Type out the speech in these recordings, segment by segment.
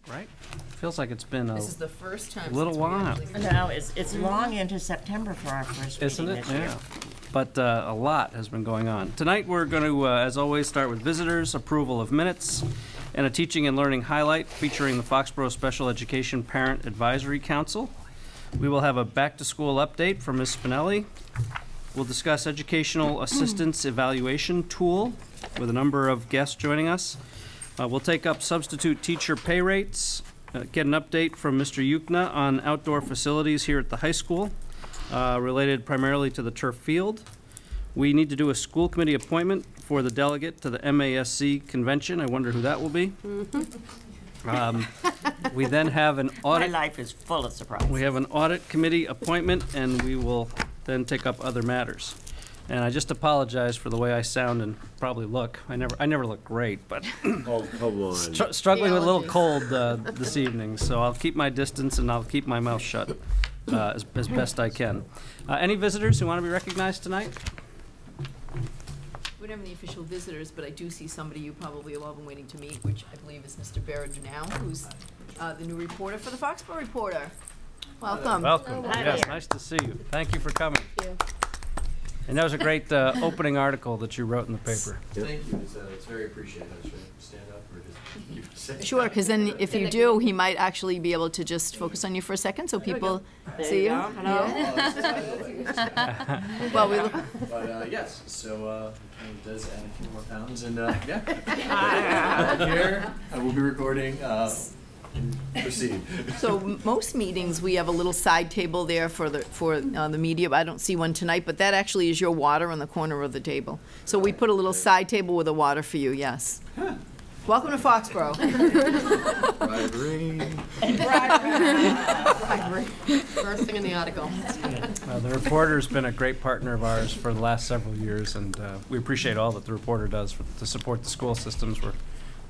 right? Feels like it's been This is the first time. little since we while. actually- No, it's long into September for our first Isn't meeting it? this year. Yeah. But a lot has been going on. Tonight we're going to, as always, start with visitors, approval of minutes, and a teaching and learning highlight featuring the Foxborough Special Education Parent Advisory Council. We will have a back-to-school update from Ms. Spinelli. We'll discuss educational assistance evaluation tool with a number of guests joining us. We'll take up substitute teacher pay rates, get an update from Mr. Yukna on outdoor facilities here at the high school, related primarily to the turf field. We need to do a school committee appointment for the delegate to the MASC convention. I wonder who that will be. We then have an audit. My life is full of surprises. We have an audit committee appointment, and we will then take up other matters. And I just apologize for the way I sound and probably look. I never look great, but Oh, come on. struggling with a little cold this evening. So I'll keep my distance and I'll keep my mouth shut as best I can. Any visitors who want to be recognized tonight? We don't have any official visitors, but I do see somebody you probably have all been waiting to meet, which I believe is Mr. Barrett now, who's the new reporter for the Foxborough Reporter. Welcome. Welcome. Hi Yes, there. nice to see you. Thank you for coming. Thank you. And that was a great opening article that you wrote in the paper. Thank you. It's very appreciated. Should I stand up or just keep saying? Sure, because then if you do, he might actually be able to just focus on you for a second so people see you. Well, we look. But yes, so kind of does add a few more pounds, and yeah. Here, I will be recording. Proceed. So most meetings, we have a little side table there for the media. I don't see one tonight, but that actually is your water on the corner of the table. So we put a little side table with a water for you, yes. Welcome to Foxborough. First thing in the article. The reporter's been a great partner of ours for the last several years, and we appreciate all that the reporter does to support the school systems. We're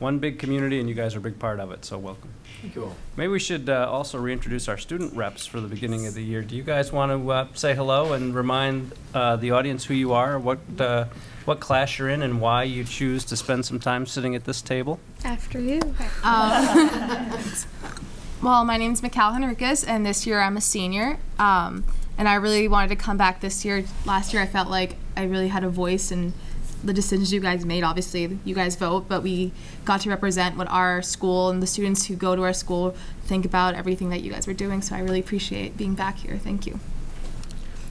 one big community, and you guys are a big part of it, so welcome. Thank you all. Maybe we should also reintroduce our student reps for the beginning of the year. Do you guys want to say hello and remind the audience who you are, what class you're in, and why you choose to spend some time sitting at this table? After you. Well, my name's Mikal Henriquez, and this year I'm a senior. And I really wanted to come back this year. Last year I felt like I really had a voice in the decisions you guys made. Obviously, you guys vote, but we got to represent what our school and the students who go to our school think about everything that you guys were doing. So I really appreciate being back here. Thank you.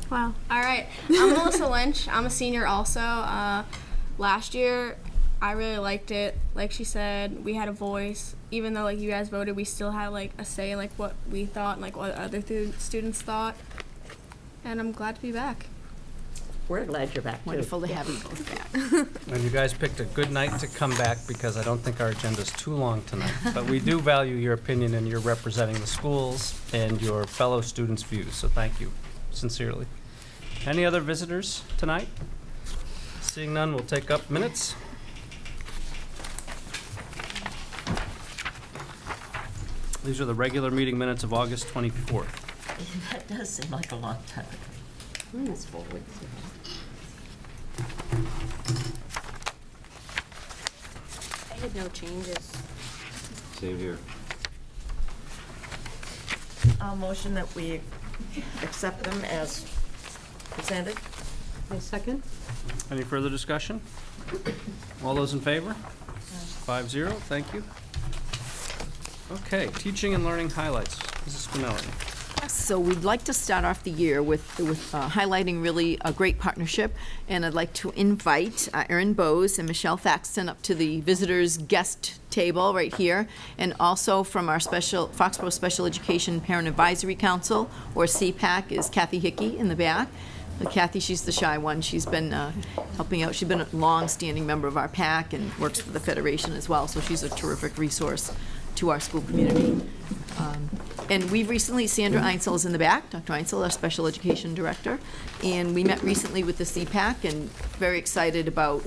Wow. All right. I'm Melissa Lynch. I'm a senior also. Last year, I really liked it. Like she said, we had a voice. Even though like you guys voted, we still had like a say in like what we thought and like what other students thought. And I'm glad to be back. We're glad you're back, too. Wonderful to have you both back. And you guys picked a good night to come back because I don't think our agenda's too long tonight. But we do value your opinion, and you're representing the schools and your fellow students' views, so thank you, sincerely. Any other visitors tonight? Seeing none, we'll take up minutes. These are the regular meeting minutes of August 24th. That does seem like a long time ago. It's 4 weeks ago. I had no changes. Same here. I'll motion that we accept them as presented. My second. Any further discussion? All those in favor? 5-0, thank you. Okay, teaching and learning highlights. Mrs. Spinelli. So we'd like to start off the year with highlighting really a great partnership, and I'd like to invite Erin Bowes and Michelle Thaxton up to the visitors guest table right here, and also from our Foxborough Special Education Parent Advisory Council, or CPAC, is Kathy Hickey in the back. Kathy, she's the shy one. She's been helping out. She's been a long-standing member of our PAC and works for the Federation as well, so she's a terrific resource to our school community. And we've recently, Sandra Einsel is in the back, Dr. Einsel, our Special Education Director, and we met recently with the CPAC and very excited about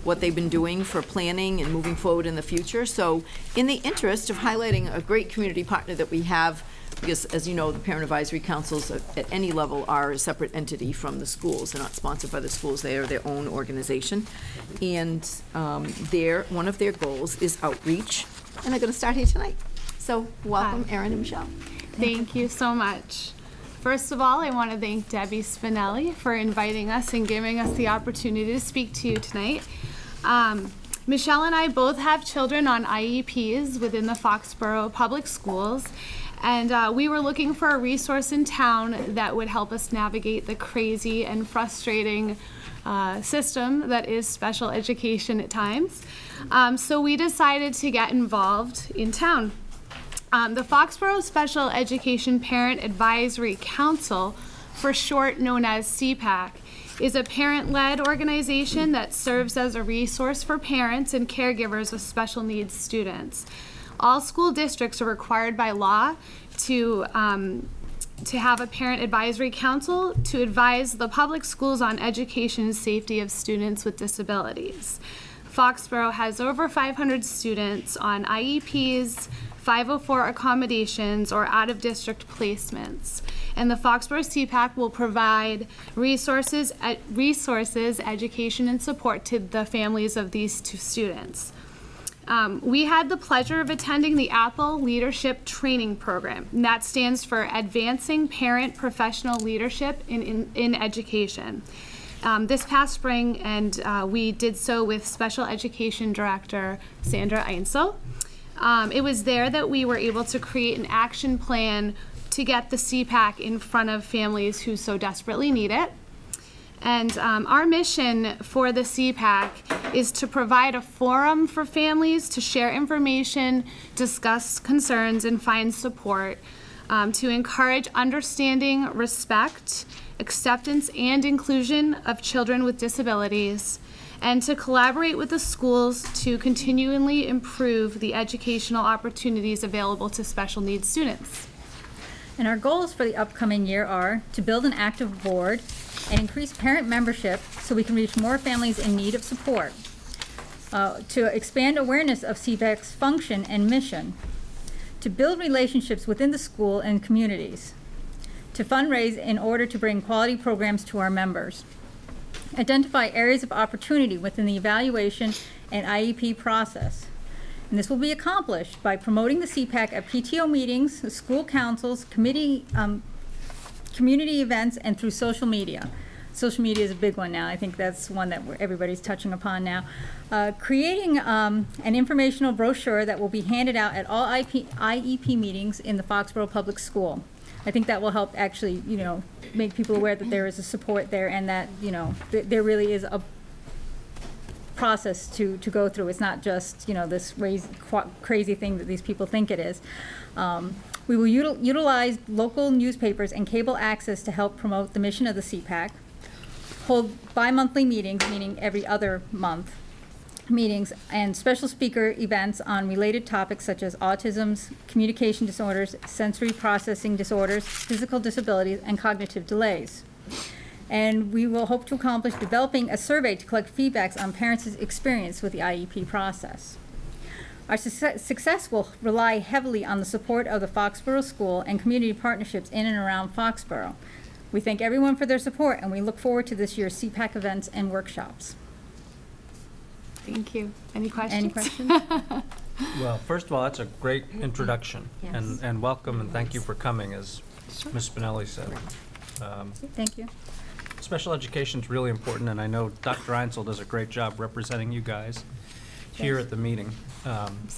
what they've been doing for planning and moving forward in the future. So in the interest of highlighting a great community partner that we have, because as you know, the Parent Advisory Councils at any level are a separate entity from the schools. They're not sponsored by the schools, they are their own organization. And one of their goals is outreach, and they're going to start here tonight. So welcome, Erin and Michelle. Thank you so much. First of all, I want to thank Debbie Spinelli for inviting us and giving us the opportunity to speak to you tonight. Michelle and I both have children on IEPs within the Foxborough Public Schools, and we were looking for a resource in town that would help us navigate the crazy and frustrating system that is special education at times. So we decided to get involved in town. The Foxborough Special Education Parent Advisory Council, for short known as CPAC, is a parent-led organization that serves as a resource for parents and caregivers of special needs students. All school districts are required by law to have a parent advisory council to advise the public schools on education and safety of students with disabilities. Foxborough has over 500 students on IEPs, 504 accommodations, or out-of-district placements. And the Foxborough CPAC will provide resources, education, and support to the families of these two students. We had the pleasure of attending the Apple Leadership Training Program, and that stands for Advancing Parent Professional Leadership in Education. This past spring, and we did so with Special Education Director Sandra Einsel. It was there that we were able to create an action plan to get the CPAC in front of families who so desperately need it. And our mission for the CPAC is to provide a forum for families to share information, discuss concerns, and find support, to encourage understanding, respect, acceptance, and inclusion of children with disabilities, and to collaborate with the schools to continually improve the educational opportunities available to special needs students. And our goals for the upcoming year are to build an active board and increase parent membership so we can reach more families in need of support, to expand awareness of CPAC's function and mission, to build relationships within the school and communities, to fundraise in order to bring quality programs to our members, identify areas of opportunity within the evaluation and IEP process. And this will be accomplished by promoting the CPAC at PTO meetings, school councils, community events, and through social media. Social media is a big one now. I think that's one that everybody's touching upon now. Creating an informational brochure that will be handed out at all IEP meetings in the Foxborough Public School. I think that will help actually, make people aware that there is a support there and that, there really is a process to go through. It's not just, this crazy thing that these people think it is. We will utilize local newspapers and cable access to help promote the mission of the CPAC, hold bi-monthly meetings, meaning every other month, meetings and special speaker events on related topics such as autism, communication disorders, sensory processing disorders, physical disabilities, and cognitive delays. And we will hope to accomplish developing a survey to collect feedbacks on parents' experience with the IEP process. Our success will rely heavily on the support of the Foxborough School and community partnerships in and around Foxborough. We thank everyone for their support, and we look forward to this year's CPAC events and workshops. Thank you. Any questions? Any questions? Well, first of all, that's a great introduction, Yes. and welcome, and thank you for coming, as Ms. Spinelli said. Thank you. Special education is really important, and I know Dr. Einsel does a great job representing you guys here at the meeting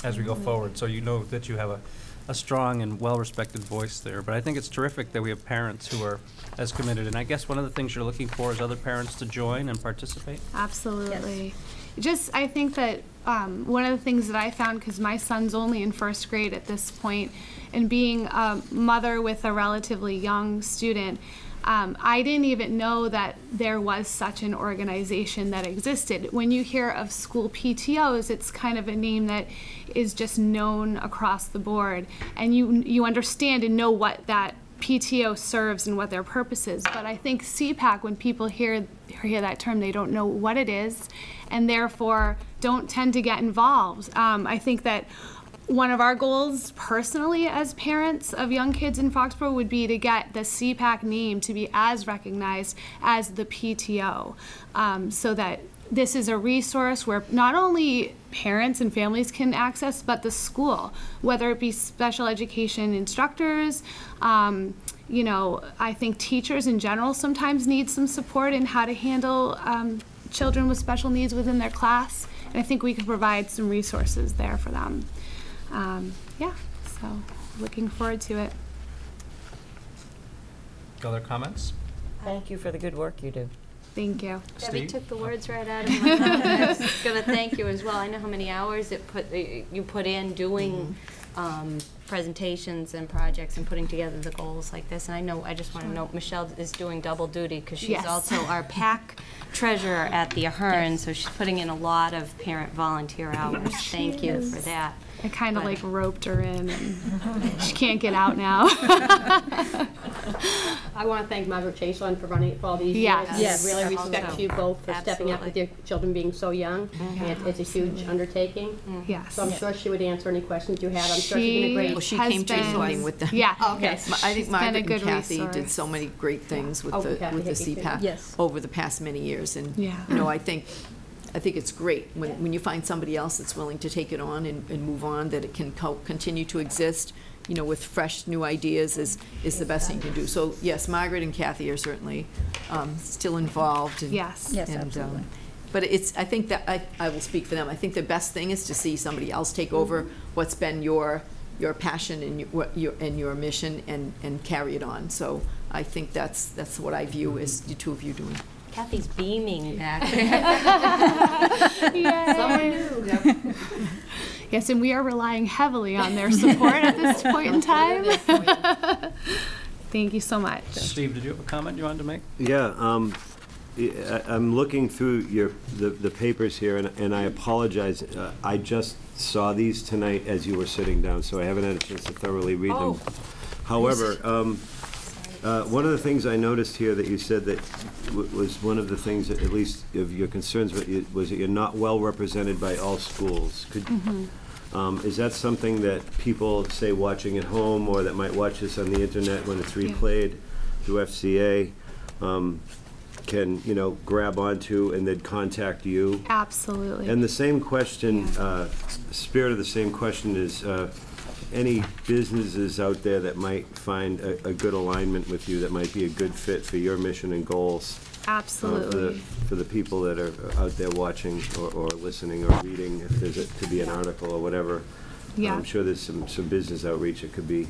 as we go forward, so you know that you have a strong and well-respected voice there. But I think it's terrific that we have parents who are as committed, and I guess one of the things you're looking for is other parents to join and participate? Absolutely. Yes. I think that one of the things that I found, because my son's only in first grade at this point, and being a mother with a relatively young student, I didn't even know that there was such an organization that existed. When you hear of school PTOs, it's kind of a name that is just known across the board, and you understand and know what that PTO serves and what their purpose is. But I think CPAC, when people hear that term, they don't know what it is, and therefore don't tend to get involved. I think that one of our goals personally as parents of young kids in Foxborough would be to get the CPAC name to be as recognized as the PTO, so that this is a resource where not only parents and families can access, but the school, whether it be special education instructors, you know, I think teachers in general sometimes need some support in how to handle children with special needs within their class. And I think we can provide some resources there for them. Yeah, so looking forward to it. Other comments? Thank you for the good work you do. Thank you. Debbie Steve? took the words right out of my mouth. I was going to thank you as well. I know how many hours you put in doing presentations and projects and putting together the goals like this. And I just want to note Michelle is doing double duty because she's Yes. also our PAC treasurer at the Ahern, so she's putting in a lot of parent volunteer hours. Thank you for that. I kind of like roped her in, and she can't get out now. I want to thank Margaret Chaselin for running it for all these Yes. years. Yes. I really respect Also. you both for stepping up with your children being so young. It's a huge undertaking. Yes. So I'm sure she would answer any questions you had. I'm sure she's been a great. Well, she has came to the been- meeting with them. Yeah. Okay. Yes. I think She's been a Margaret and good Kathy did resource. so many great things with Oh, the Kathy Hickey, too. CPAC Yes. over the past many years. And, Yeah. you know, I think it's great when you find somebody else that's willing to take it on and move on, that it can continue to exist, you know, with fresh new ideas is the best thing you can do. So, yes, Margaret and Kathy are certainly still involved. And, Yes. Yes, and, absolutely. but I think that I will speak for them. I think the best thing is to see somebody else take over what's been your passion and your mission and carry it on. So I think that's what I view as the two of you doing. Kathy's beaming back. Someone new. Yes, and we are relying heavily on their support at this point in time. Thank you so much. Steve, did you have a comment you wanted to make? Yeah, I'm looking through the papers here, and I apologize. I just saw these tonight as you were sitting down, so I haven't had a chance to thoroughly read them. However, one of the things I noticed here that you said that was one of the things that, at least of your concerns, was that you're not well represented by all schools. Is that something that people, say, watching at home, or that might watch this on the internet when it's replayed through FCA, can, you know, grab onto and then contact you? Absolutely. And the same question, spirit of the same question is, any businesses out there that might find a good alignment with you, that might be a good fit for your mission and goals? Absolutely. For the people that are out there watching or listening or reading, if there's to be an article or whatever. Yeah. I'm sure there's some business outreach that could be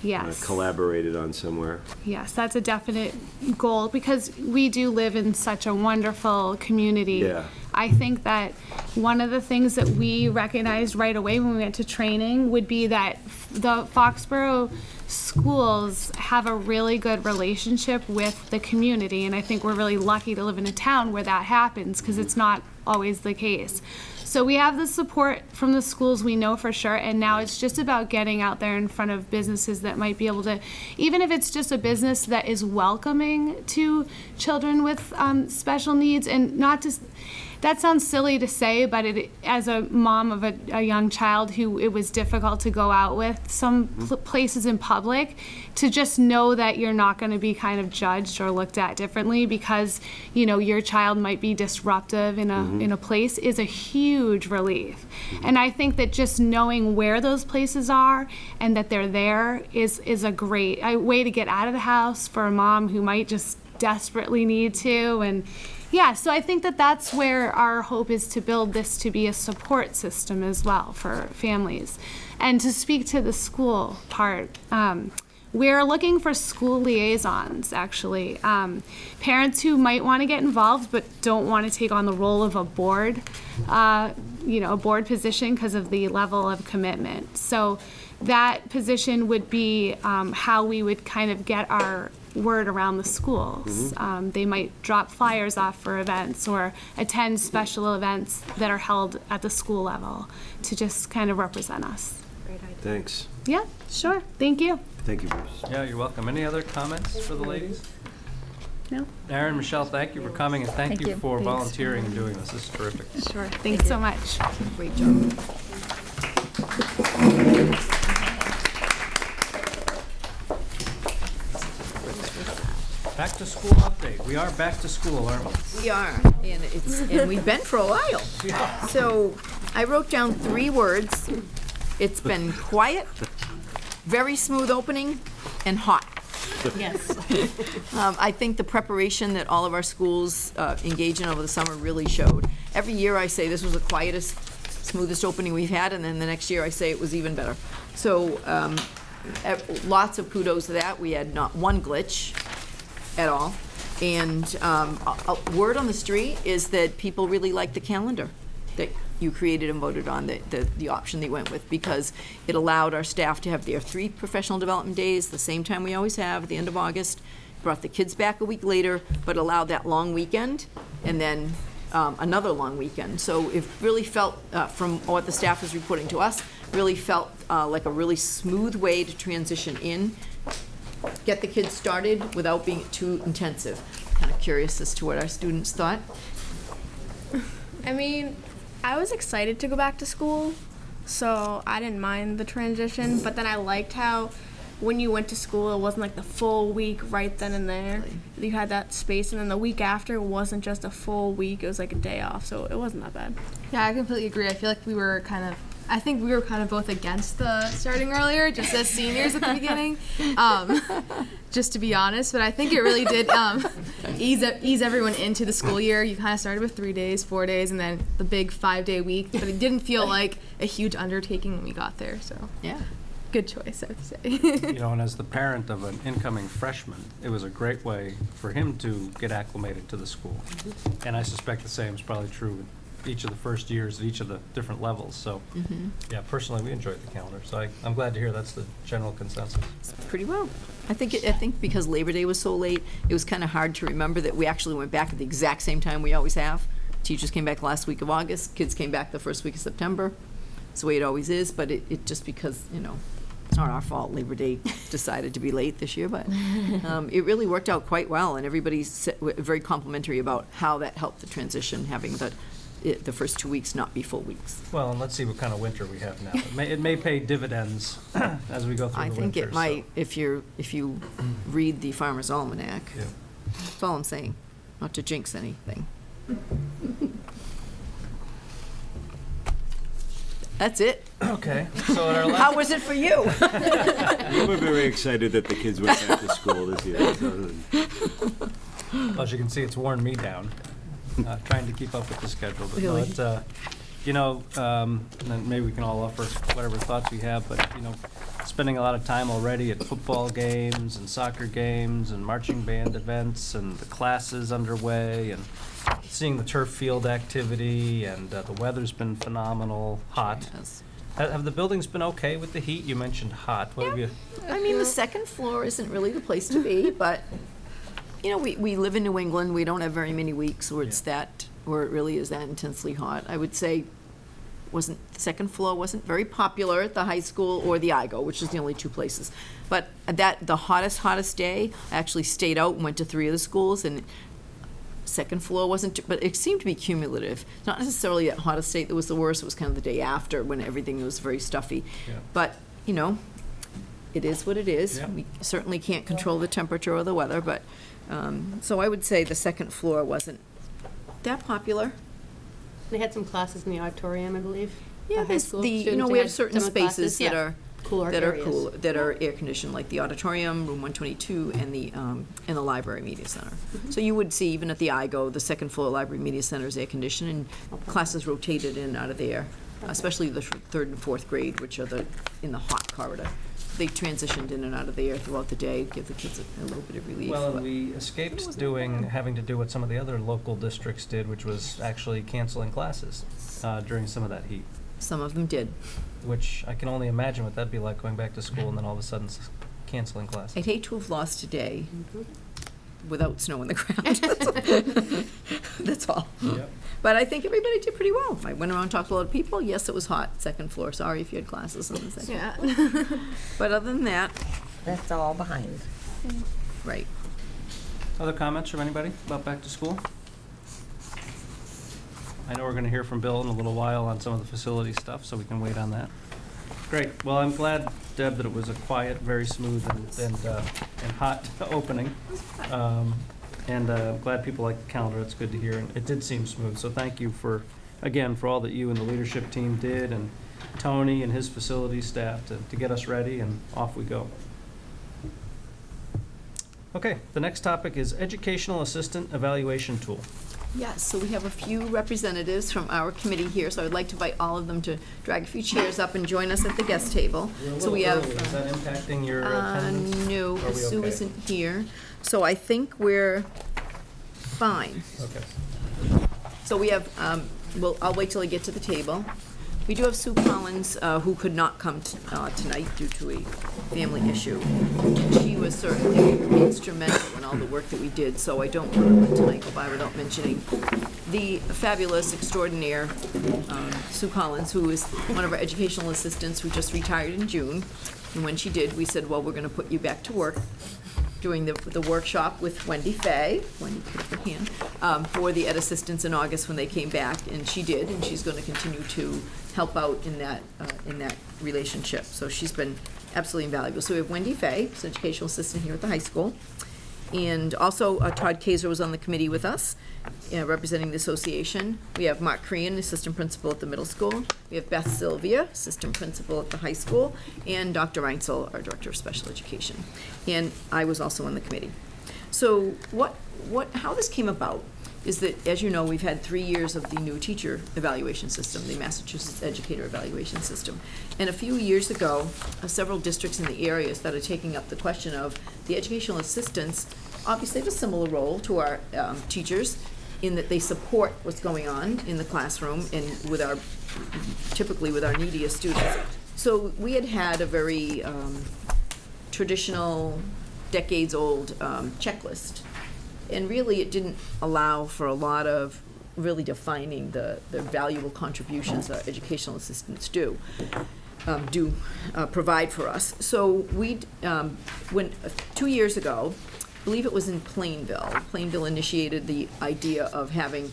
Yes. collaborated on somewhere. Yes, that's a definite goal because we do live in such a wonderful community. Yeah. I think that one of the things that we recognized right away when we went to training would be that the Foxborough schools have a really good relationship with the community, and I think we're really lucky to live in a town where that happens because it's not always the case. So we have the support from the schools, we know for sure, and now it's just about getting out there in front of businesses that might be able to, even if it's just a business that is welcoming to children with special needs, and not just, that sounds silly to say, but as a mom of a young child who it was difficult to go out with some places in public, to just know that you're not going to be kind of judged or looked at differently because, you know, your child might be disruptive in a place is a huge relief. And I think that just knowing where those places are and that they're there is a great way to get out of the house for a mom who might just desperately need to. And yeah, so I think that that's where our hope is, to build this to be a support system as well for families. And to speak to the school part, we're looking for school liaisons, actually. Parents who might want to get involved but don't want to take on the role of a board, a board position because of the level of commitment. So that position would be how we would kind of get our word around the schools. They might drop flyers off for events or attend special events that are held at the school level to just kind of represent us. Great idea. Thanks. Yeah, sure. Thank you. Thank you, Bruce. Yeah, you're welcome. Any other comments for the ladies? No? Aaron, Michelle, thank you for coming, and thank Thank you you. for Thanks. volunteering and doing this. This is terrific. Sure. Thanks so much. Great job. Back to school update. We are back to school, aren't we? We are, and we've been for a while. So I wrote down 3 words. It's been quiet, very smooth opening, and hot. Yes. I think the preparation that all of our schools engage in over the summer really showed. Every year I say this was the quietest, smoothest opening we've had, and then the next year I say it was even better. So lots of kudos to that. We had not one glitch at all. And a word on the street is that people really like the calendar that you created and voted on, the option they went with, because it allowed our staff to have their 3 professional development days the same time we always have at the end of August, brought the kids back a week later, but allowed that long weekend, and then another long weekend. So it really felt, from what the staff was reporting to us, really felt like a really smooth way to transition in, get the kids started without being too intensive. Kind of curious as to what our students thought. I mean, I was excited to go back to school, so I didn't mind the transition, but then I liked how when you went to school, it wasn't like the full week right then and there. You had that space, and then the week after wasn't just a full week, it was like a day off, so it wasn't that bad. Yeah, I completely agree. I feel like I think we were kind of both against the starting earlier, just as seniors at the beginning, just to be honest. But I think it really did ease everyone into the school year. You kind of started with 3 days, 4 days, and then the big 5-day week. But it didn't feel like a huge undertaking when we got there. So Yeah. good choice, I would say. You know, and as the parent of an incoming freshman, it was a great way for him to get acclimated to the school. And I suspect the same is probably true each of the first years at each of the different levels. So, yeah, personally, we enjoyed the calendar. So I'm glad to hear that's the general consensus. Pretty well. I think because Labor Day was so late, it was kind of hard to remember that we actually went back at the exact same time we always have. Teachers came back last week of August, kids came back the first week of September. It's the way it always is, but it just because, you know, it's not our fault Labor Day decided to be late this year, but it really worked out quite well, and everybody's very complimentary about how that helped the transition, having the first 2 weeks not be full weeks. Well, and let's see what kind of winter we have now. It may pay dividends as we go through the winter. I think it might, if you read the Farmer's Almanac. Yeah. That's all I'm saying, not to jinx anything. That's it. Okay. So at our last How was it for you? We were very excited that the kids went back to school this year. Well, as you can see, it's worn me down, trying to keep up with the schedule. But Really? no, you know, and then maybe we can all offer whatever thoughts we have, but, you know, spending a lot of time already at football games and soccer games and marching band events and the classes underway and seeing the turf field activity, and the weather's been phenomenal, hot. Yes. Have the buildings been okay with the heat? You mentioned hot. What have you? I mean, the second floor isn't really the place to be, but, you know, we live in New England. We don't have very many weeks where where it really is that intensely hot. I would say the second floor wasn't very popular at the high school or the IGO, which is the only 2 places. But the hottest day, I actually stayed out and went to 3 of the schools, and second floor wasn't, but it seemed to be cumulative. Not necessarily that hottest day that was the worst, it was kind of the day after when everything was very stuffy. Yeah. But, you know, it is what it is. Yeah. We certainly can't control the temperature or the weather, but, so I would say the second floor wasn't that popular. They had some classes in the auditorium, I believe. Yeah, high there's school you know, students we who have had certain summer spaces classes. that Yeah. are Cooler that are areas. cool, that are air conditioned, like the auditorium, room 122, and the library media center. So you would see even at the IGO, the second floor library media center is air conditioned, and classes rotated in and out of there, especially the 3rd and 4th grade, which are in the hot corridor. They transitioned in and out of there throughout the day, give the kids a little bit of relief. Well, and but- we escaped having to do what some of the other local districts did, which was actually canceling classes during some of that heat, Some of them did. which I can only imagine what that'd be like, going back to school and then all of a sudden canceling classes. I'd hate to have lost a day without snow in the ground. That's all. Yep. But I think everybody did pretty well. I went around and talked to a lot of people. Yes, it was hot, second floor. Sorry if you had classes on the second. Yeah. But other than that, That's all behind. right. Other comments from anybody about back to school? I know we're going to hear from Bill in a little while on some of the facility stuff, so we can wait on that. Great. Well, I'm glad, Deb, that it was a quiet, very smooth and hot opening. And I'm glad people like the calendar. That's good to hear. And it did seem smooth. So thank you for all that you and the leadership team did, and Tony and his facilities staff to get us ready, and off we go. Okay, the next topic is Educational Assistant Evaluation Tool. Yes, so we have a few representatives from our committee here, so I'd like to invite all of them to drag a few chairs up and join us at the guest table. So we have. Is that impacting your attendance? No, Are we Sue okay? isn't here, so I think we're fine. Okay. So we have, I'll wait till I get to the table. We do have Sue Collins, who could not come tonight due to a family issue. She was certainly instrumental in all the work that we did, so I don't want to let tonight go by without mentioning the fabulous, extraordinaire Sue Collins, who is one of our educational assistants who just retired in June. And when she did, we said, well, we're going to put you back to work, doing the workshop with Wendy Fay, Wendy put up her hand, for the Ed assistants in August when they came back, and she did, and she's going to continue to help out in that relationship. So she's been absolutely invaluable. So we have Wendy Fay, who's an educational assistant here at the high school, and also Todd Kaiser was on the committee with us, representing the association. We have Mark Crean, assistant principal at the middle school. We have Beth Sylvia, assistant principal at the high school, and Dr. Reinsel, our director of special education. And I was also on the committee. So how this came about is that, as you know, we've had 3 years of the new teacher evaluation system, the Massachusetts Educator Evaluation System. And a few years ago, several districts in the area started taking up the question of the educational assistants obviously have a similar role to our teachers in that they support what's going on in the classroom and typically with our neediest students. So we had a very traditional, decades-old checklist. And really, it didn't allow for a lot of really defining the valuable contributions that educational assistants provide for us. So when 2 years ago, I believe it was in Plainville initiated the idea of having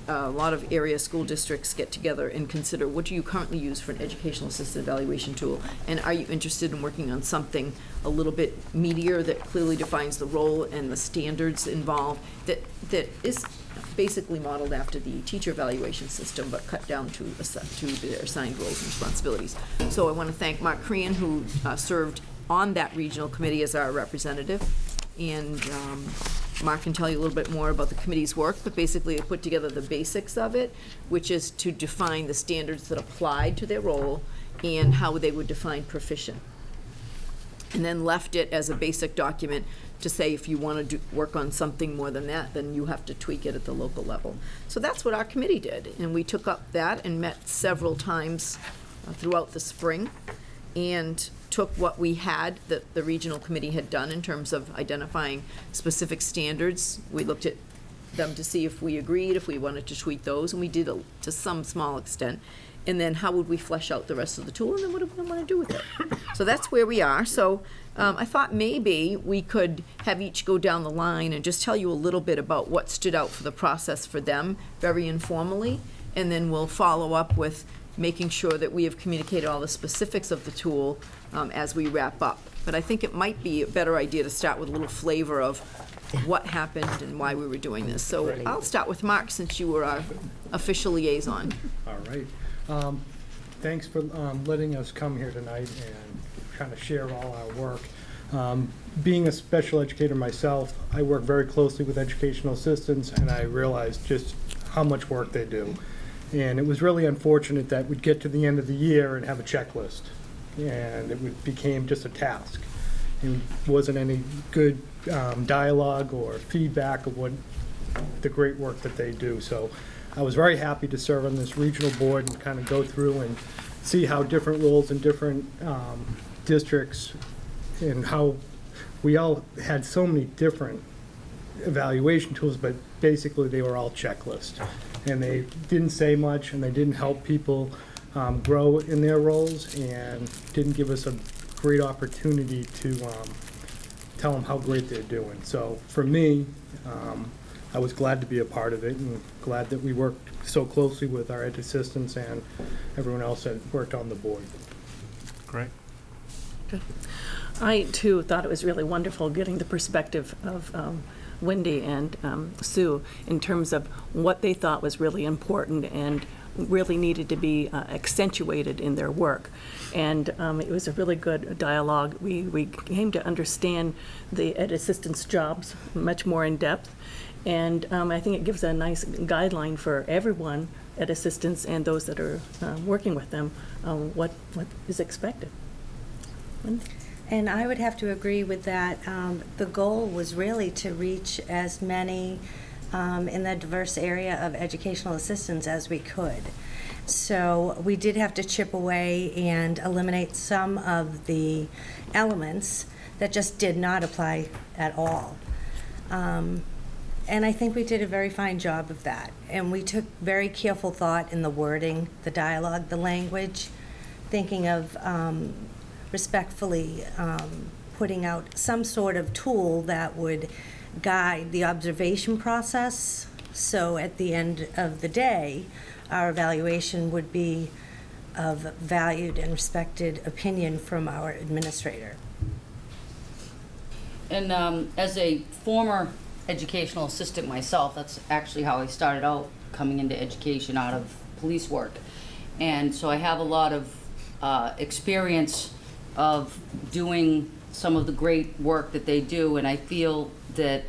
a lot of area school districts get together and consider, what do you currently use for an educational assistant evaluation tool, and are you interested in working on something a little bit meatier that clearly defines the role and the standards involved, that is basically modeled after the teacher evaluation system, but cut down to their assigned roles and responsibilities. So I want to thank Mark Crean, who served on that regional committee as our representative. And Mark can tell you a little bit more about the committee's work, but basically it put together the basics of it, which is to define the standards that applied to their role and how they would define proficient. And then left it as a basic document to say if you want to work on something more than that, then you have to tweak it at the local level. So that's what our committee did, and we took up that and met several times throughout the spring and took what we had, that the regional committee had done in terms of identifying specific standards. We looked at them to see if we agreed, if we wanted to tweak those, and we did to some small extent. And then how would we flesh out the rest of the tool, and then what do we want to do with it? So that's where we are. So I thought maybe we could have each go down the line and just tell you a little bit about what stood out for the process for them, very informally, and then we'll follow up with making sure that we have communicated all the specifics of the tool as we wrap up. But I think it might be a better idea to start with a little flavor of what happened and why we were doing this. So I'll start with Mark, since you were our official liaison. All right. Thanks for letting us come here tonight and kind of share all our work. Being a special educator myself, I work very closely with educational assistants, and I realized just how much work they do. And it was really unfortunate that we'd get to the end of the year and have a checklist, and it became just a task. And wasn't any good dialogue or feedback of what the great work that they do. So I was very happy to serve on this regional board and kind of go through and see how different roles in different districts, and how we all had so many different evaluation tools, but basically they were all checklists. And they didn't say much, and they didn't help people grow in their roles, and didn't give us a great opportunity to tell them how great they're doing. So for me, I was glad to be a part of it, and glad that we worked so closely with our ed assistants and everyone else that worked on the board. Great. I, too, thought it was really wonderful getting the perspective of Wendy and Sue in terms of what they thought was really important and really needed to be accentuated in their work. And it was a really good dialogue. We came to understand the ed assistants' jobs much more in depth. And I think it gives a nice guideline for everyone, ed assistants and those that are working with them, what is expected. Wendy? And I would have to agree with that. The goal was really to reach as many in the diverse area of educational assistants as we could. So we did have to chip away and eliminate some of the elements that just did not apply at all. And I think we did a very fine job of that. And we took very careful thought in the wording, the dialogue, the language, thinking of respectfully putting out some sort of tool that would guide the observation process. So at the end of the day, our evaluation would be of valued and respected opinion from our administrator. And as a former educational assistant myself, that's actually how I started out coming into education out of police work. And so I have a lot of experience of doing some of the great work that they do, and I feel that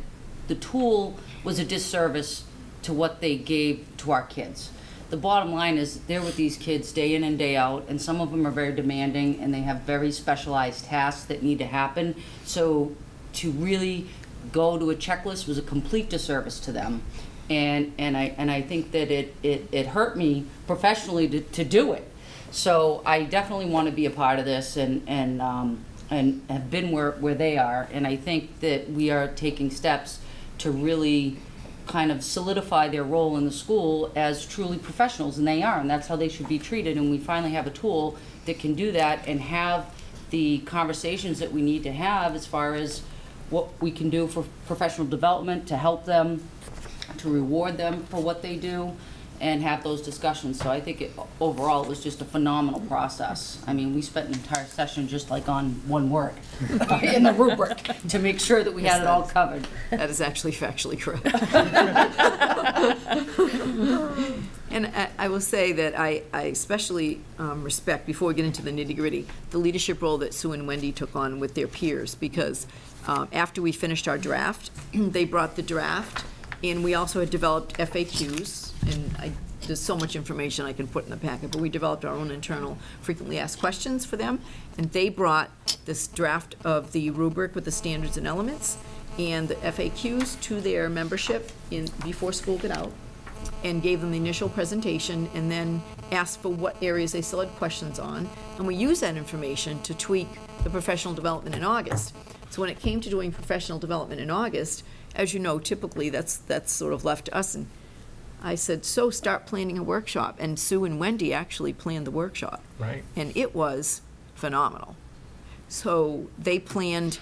the tool was a disservice to what they gave to our kids. The bottom line is they're with these kids day in and day out, and some of them are very demanding and they have very specialized tasks that need to happen. So to really go to a checklist was a complete disservice to them. And I think that it hurt me professionally to do it. So I definitely want to be a part of this and have been where they are. And I think that we are taking steps to really kind of solidify their role in the school as truly professionals, and they are, and that's how they should be treated. And we finally have a tool that can do that and have the conversations that we need to have as far as what we can do for professional development, to help them, to reward them for what they do, and have those discussions. So I think overall it was just a phenomenal process. I mean, we spent an entire session just like on one word in the rubric to make sure that we had it all covered. That is actually factually correct. And I will say that I especially respect, before we get into the nitty-gritty, the leadership role that Sue and Wendy took on with their peers, because after we finished our draft, they brought the draft, and we also had developed FAQs, and there's so much information I can put in the packet, but we developed our own internal frequently asked questions for them, and they brought this draft of the rubric with the standards and elements and the FAQs to their membership before school got out, and gave them the initial presentation, and then asked for what areas they still had questions on, and we used that information to tweak the professional development in August. So when it came to doing professional development in August, as you know, typically that's sort of left to us, and I said, so start planning a workshop. And Sue and Wendy actually planned the workshop. Right. And it was phenomenal. So they planned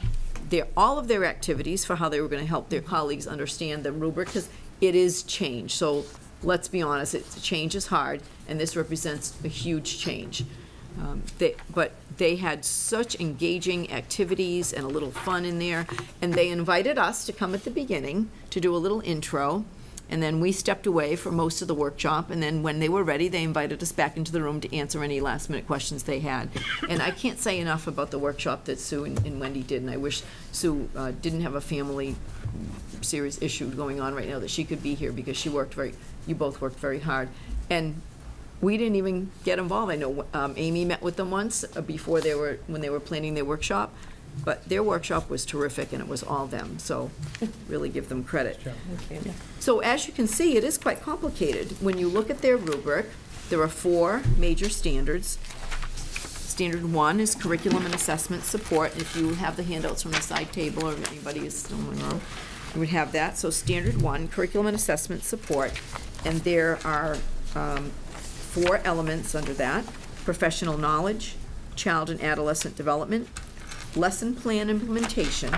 all of their activities for how they were going to help their colleagues understand the rubric, because it is change. So let's be honest, change is hard, and this represents a huge change. But they had such engaging activities and a little fun in there, and they invited us to come at the beginning to do a little intro, and then we stepped away for most of the workshop, and then when they were ready, they invited us back into the room to answer any last-minute questions they had. And I can't say enough about the workshop that Sue and Wendy did, and I wish Sue didn't have a family serious issue going on right now, that she could be here, because you both worked very hard. And we didn't even get involved. I know Amy met with them once when they were planning their workshop, but their workshop was terrific, and it was all them. So really give them credit. Thank you. So as you can see, it is quite complicated. When you look at their rubric, there are 4 major standards. Standard 1 is curriculum and assessment support. If you have the handouts from the side table, or if anybody is still in the room, you would have that. So Standard 1, curriculum and assessment support, and there are 4 elements under that: professional knowledge, child and adolescent development, lesson plan implementation,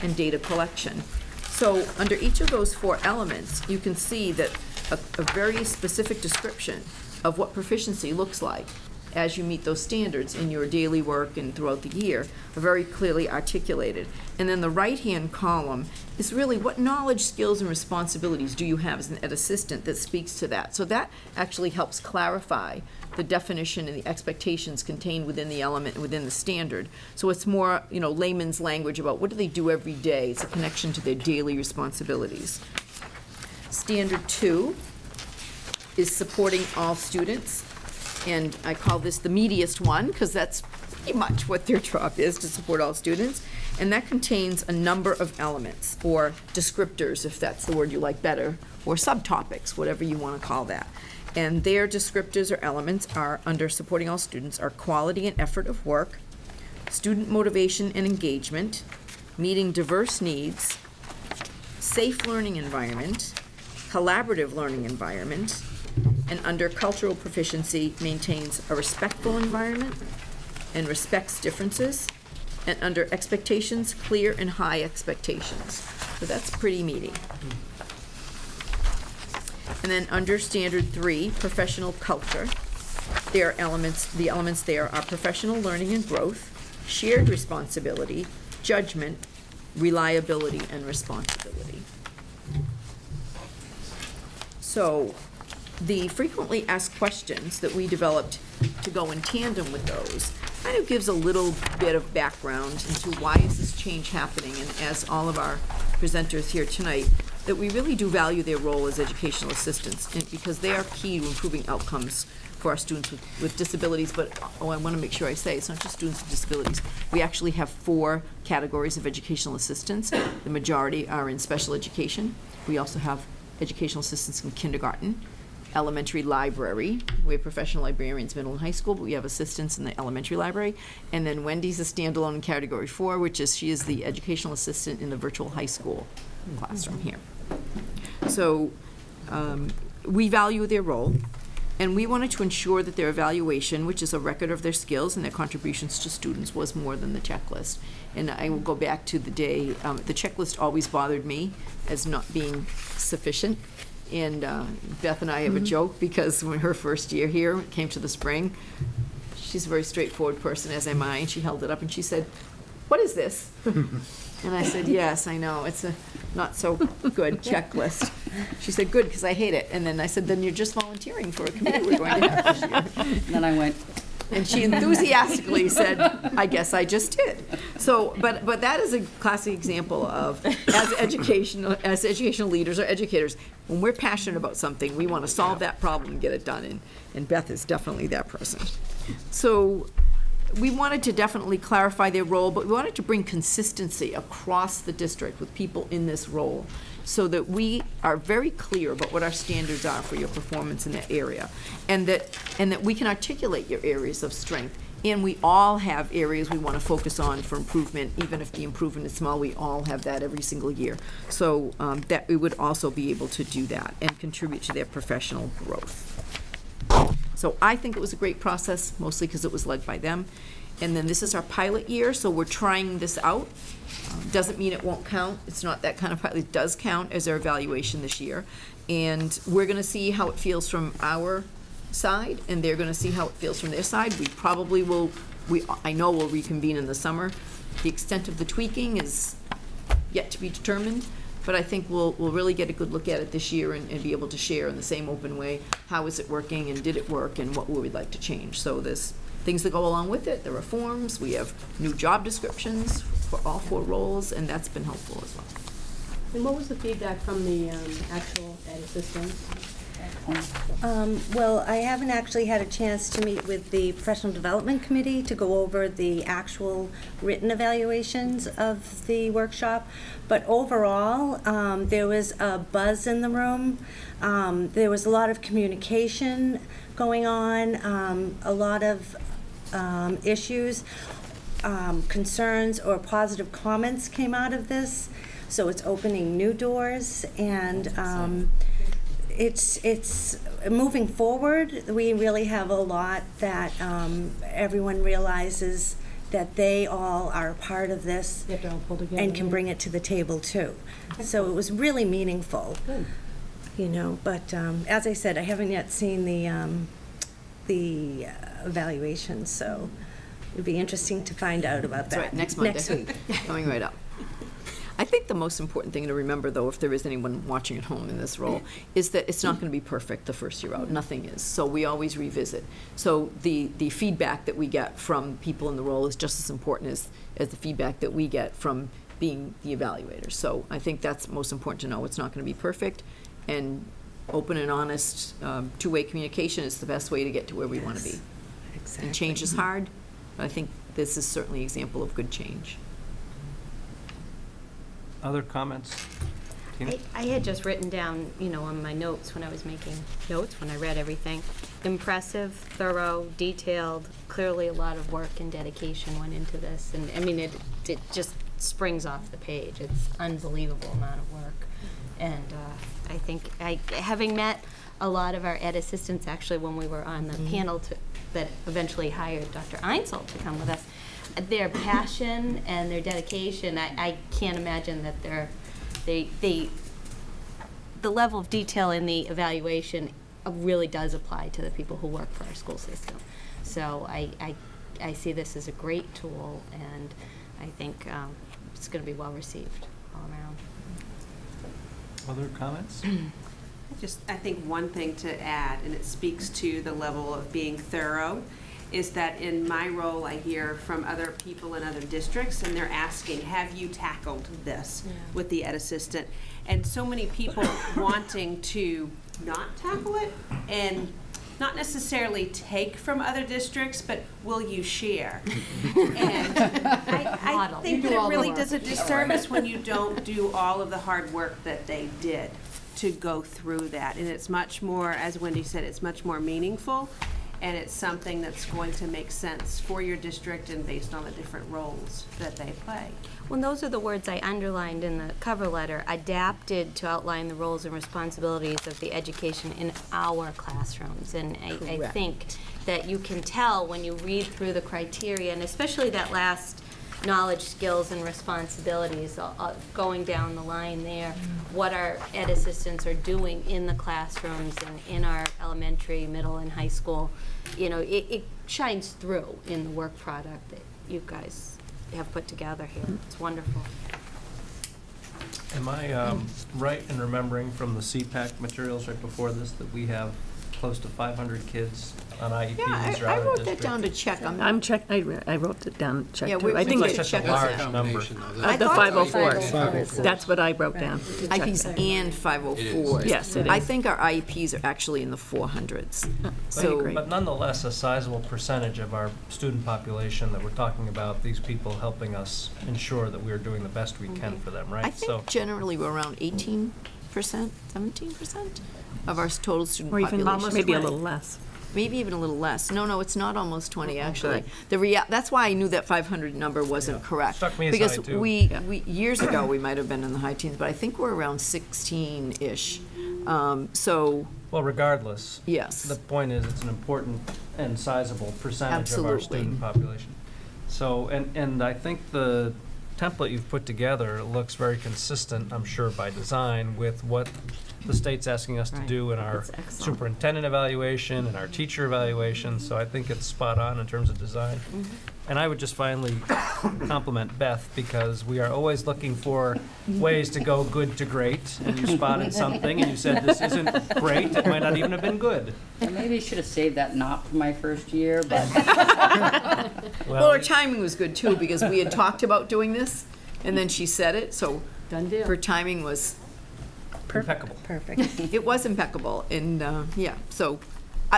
and data collection. So under each of those 4 elements, you can see that a very specific description of what proficiency looks like. as you meet those standards in your daily work and throughout the year are very clearly articulated. And then the right-hand column is really what knowledge, skills, and responsibilities do you have as an ed assistant that speaks to that. So that actually helps clarify the definition and the expectations contained within the element and within the standard. So it's more, you know, layman's language about what do they do every day. It's a connection to their daily responsibilities. Standard 2 is supporting all students. And I call this the meatiest one because that's pretty much what their job is, to support all students. And that contains a number of elements, or descriptors, if that's the word you like better, or subtopics, whatever you want to call that. And their descriptors or elements are, under supporting all students, are quality and effort of work, student motivation and engagement, meeting diverse needs, safe learning environment, collaborative learning environment, and under cultural proficiency maintains a respectful environment and respects differences, and under expectations, clear and high expectations. So that's pretty meaty. And then under standard 3, professional culture, there are elements, the elements there are professional learning and growth, shared responsibility, judgment, reliability, and responsibility. So the frequently asked questions that we developed to go in tandem with those kind of gives a little bit of background into why is this change happening, and as all of our presenters here tonight, that we really do value their role as educational assistants, and because they are key to improving outcomes for our students with disabilities. But I want to make sure I say it's not just students with disabilities. We actually have 4 categories of educational assistants. The majority are in special education. We also have educational assistants in kindergarten, elementary library. We have professional librarians, middle and high school, but we have assistants in the elementary library. And then Wendy's a standalone in category 4, which is she is the educational assistant in the virtual high school classroom here. So we value their role, and we wanted to ensure that their evaluation, which is a record of their skills and their contributions to students, was more than the checklist. And I will go back to the day, the checklist always bothered me as not being sufficient. And Beth and I have a joke, because when her first year here came to the spring, she's a very straightforward person, as am I, and she held it up and she said, "What is this?" And I said, "Yes, I know, it's a not so good checklist." She said, "Good, because I hate it." And then I said, "Then you're just volunteering for a committee we're going to have this year." And then I went. And she enthusiastically said, "I guess I just did." So, but that is a classic example of, as educational leaders or educators, when we're passionate about something, we want to solve that problem and get it done. And Beth is definitely that person. So we wanted to definitely clarify their role, but we wanted to bring consistency across the district with people in this role, so that we are very clear about what our standards are for your performance in that area, and that we can articulate your areas of strength. And we all have areas we want to focus on for improvement, even if the improvement is small. We all have that every single year. So that we would also be able to do that and contribute to their professional growth. So I think it was a great process, mostly because it was led by them. And then this is our pilot year, so we're trying this out. Doesn't mean it won't count. It's not that kind of pilot. It does count as our evaluation this year. And we're going to see how it feels from our side, and they're going to see how it feels from their side. We probably will, I know we'll reconvene in the summer. The extent of the tweaking is yet to be determined, but I think we'll really get a good look at it this year and be able to share in the same open way, how is it working and did it work and what would we like to change. So there's things that go along with it. There are reforms. We have new job descriptions for all 4 roles, and that's been helpful as well. And what was the feedback from the actual ed assistants? Well, I haven't actually had a chance to meet with the Professional Development Committee to go over the actual written evaluations of the workshop, but overall, there was a buzz in the room. There was a lot of communication going on, a lot of issues, concerns or positive comments came out of this, so it's opening new doors, and it's moving forward. We really have a lot that everyone realizes that they all are a part of this and can bring it to the table too. So it was really meaningful. Good. You know, but as I said, I haven't yet seen the the evaluation, so it'd be interesting to find out about That's that right, next Monday. next week. Coming right up. I think the most important thing to remember, though, if there is anyone watching at home in this role, is that it's not going to be perfect the first year out. Nothing is. So we always revisit. So the feedback that we get from people in the role is just as important as the feedback that we get from being the evaluators. So I think that's most important to know. It's not going to be perfect, and open and honest two-way communication is the best way to get to where we want to be. Exactly. And change is hard, but I think this is certainly an example of good change. Other comments? Tina? I had just written down, on my notes when I was making notes, when I read everything, impressive, thorough, detailed, clearly a lot of work and dedication went into this. And I mean, it just springs off the page. It's unbelievable amount of work. And I think, having met a lot of our ed assistants, actually, when we were on the panel that eventually hired Dr. Einsel to come with us, their passion and their dedication, I can't imagine that the level of detail in the evaluation really does apply to the people who work for our school system. So I see this as a great tool, and I think it's going to be well received all around. Other comments? I think one thing to add, and it speaks to the level of being thorough, is that in my role I hear from other people in other districts, and they're asking, have you tackled this with the ed assistant? And so many people wanting to not tackle it and not necessarily take from other districts, but will you share? And I think that it really does a disservice when you don't do all of the hard work that they did to go through that. And it's much more, as Wendy said, it's much more meaningful, and it's something that's going to make sense for your district and based on the different roles that they play. Well, those are the words I underlined in the cover letter, adapted to outline the roles and responsibilities of the education in our classrooms. And I think that you can tell when you read through the criteria, and especially that last knowledge, skills, and responsibilities going down the line there, what our ed assistants are doing in the classrooms and in our elementary, middle, and high school. It shines through in the work product that you guys have put together here. It's wonderful. Am I right in remembering from the CPAC materials right before this that we have close to 500 kids on IEPs or I other wrote that districts? down to check. I wrote it down to check Yeah, too. I think That's it's such a large number. the 504s. That's what I wrote down. to check IEPs that. and 504s. Yes, it I is. think our IEPs are actually in the 400s. But nonetheless, a sizable percentage of our student population that we're talking about, these people helping us ensure that we are doing the best we can for them, right? I think generally we're around 18%, 17% of our total student Or even population. maybe a little less. Maybe even a little less. No, it's not almost 20, actually. That's why I knew that 500 number wasn't correct. Struck me as because high, too. we years ago, we might have been in the high teens, but I think we're around 16-ish. Well, regardless. Yes. The point is, it's an important and sizable percentage of our Absolutely. student population. So, and I think the template you've put together looks very consistent, I'm sure by design, with what the state's asking us to do in our superintendent evaluation and our teacher evaluation. So I think it's spot on in terms of design. And I would just finally compliment Beth, because we are always looking for ways to go good to great. And you spotted something and you said, this isn't great, it might not even have been good. And maybe I should have saved that not for my first year, but. Well, our timing was good too, because we had talked about doing this, and then she said it, so her timing was impeccable. Perfect. It was impeccable, and so.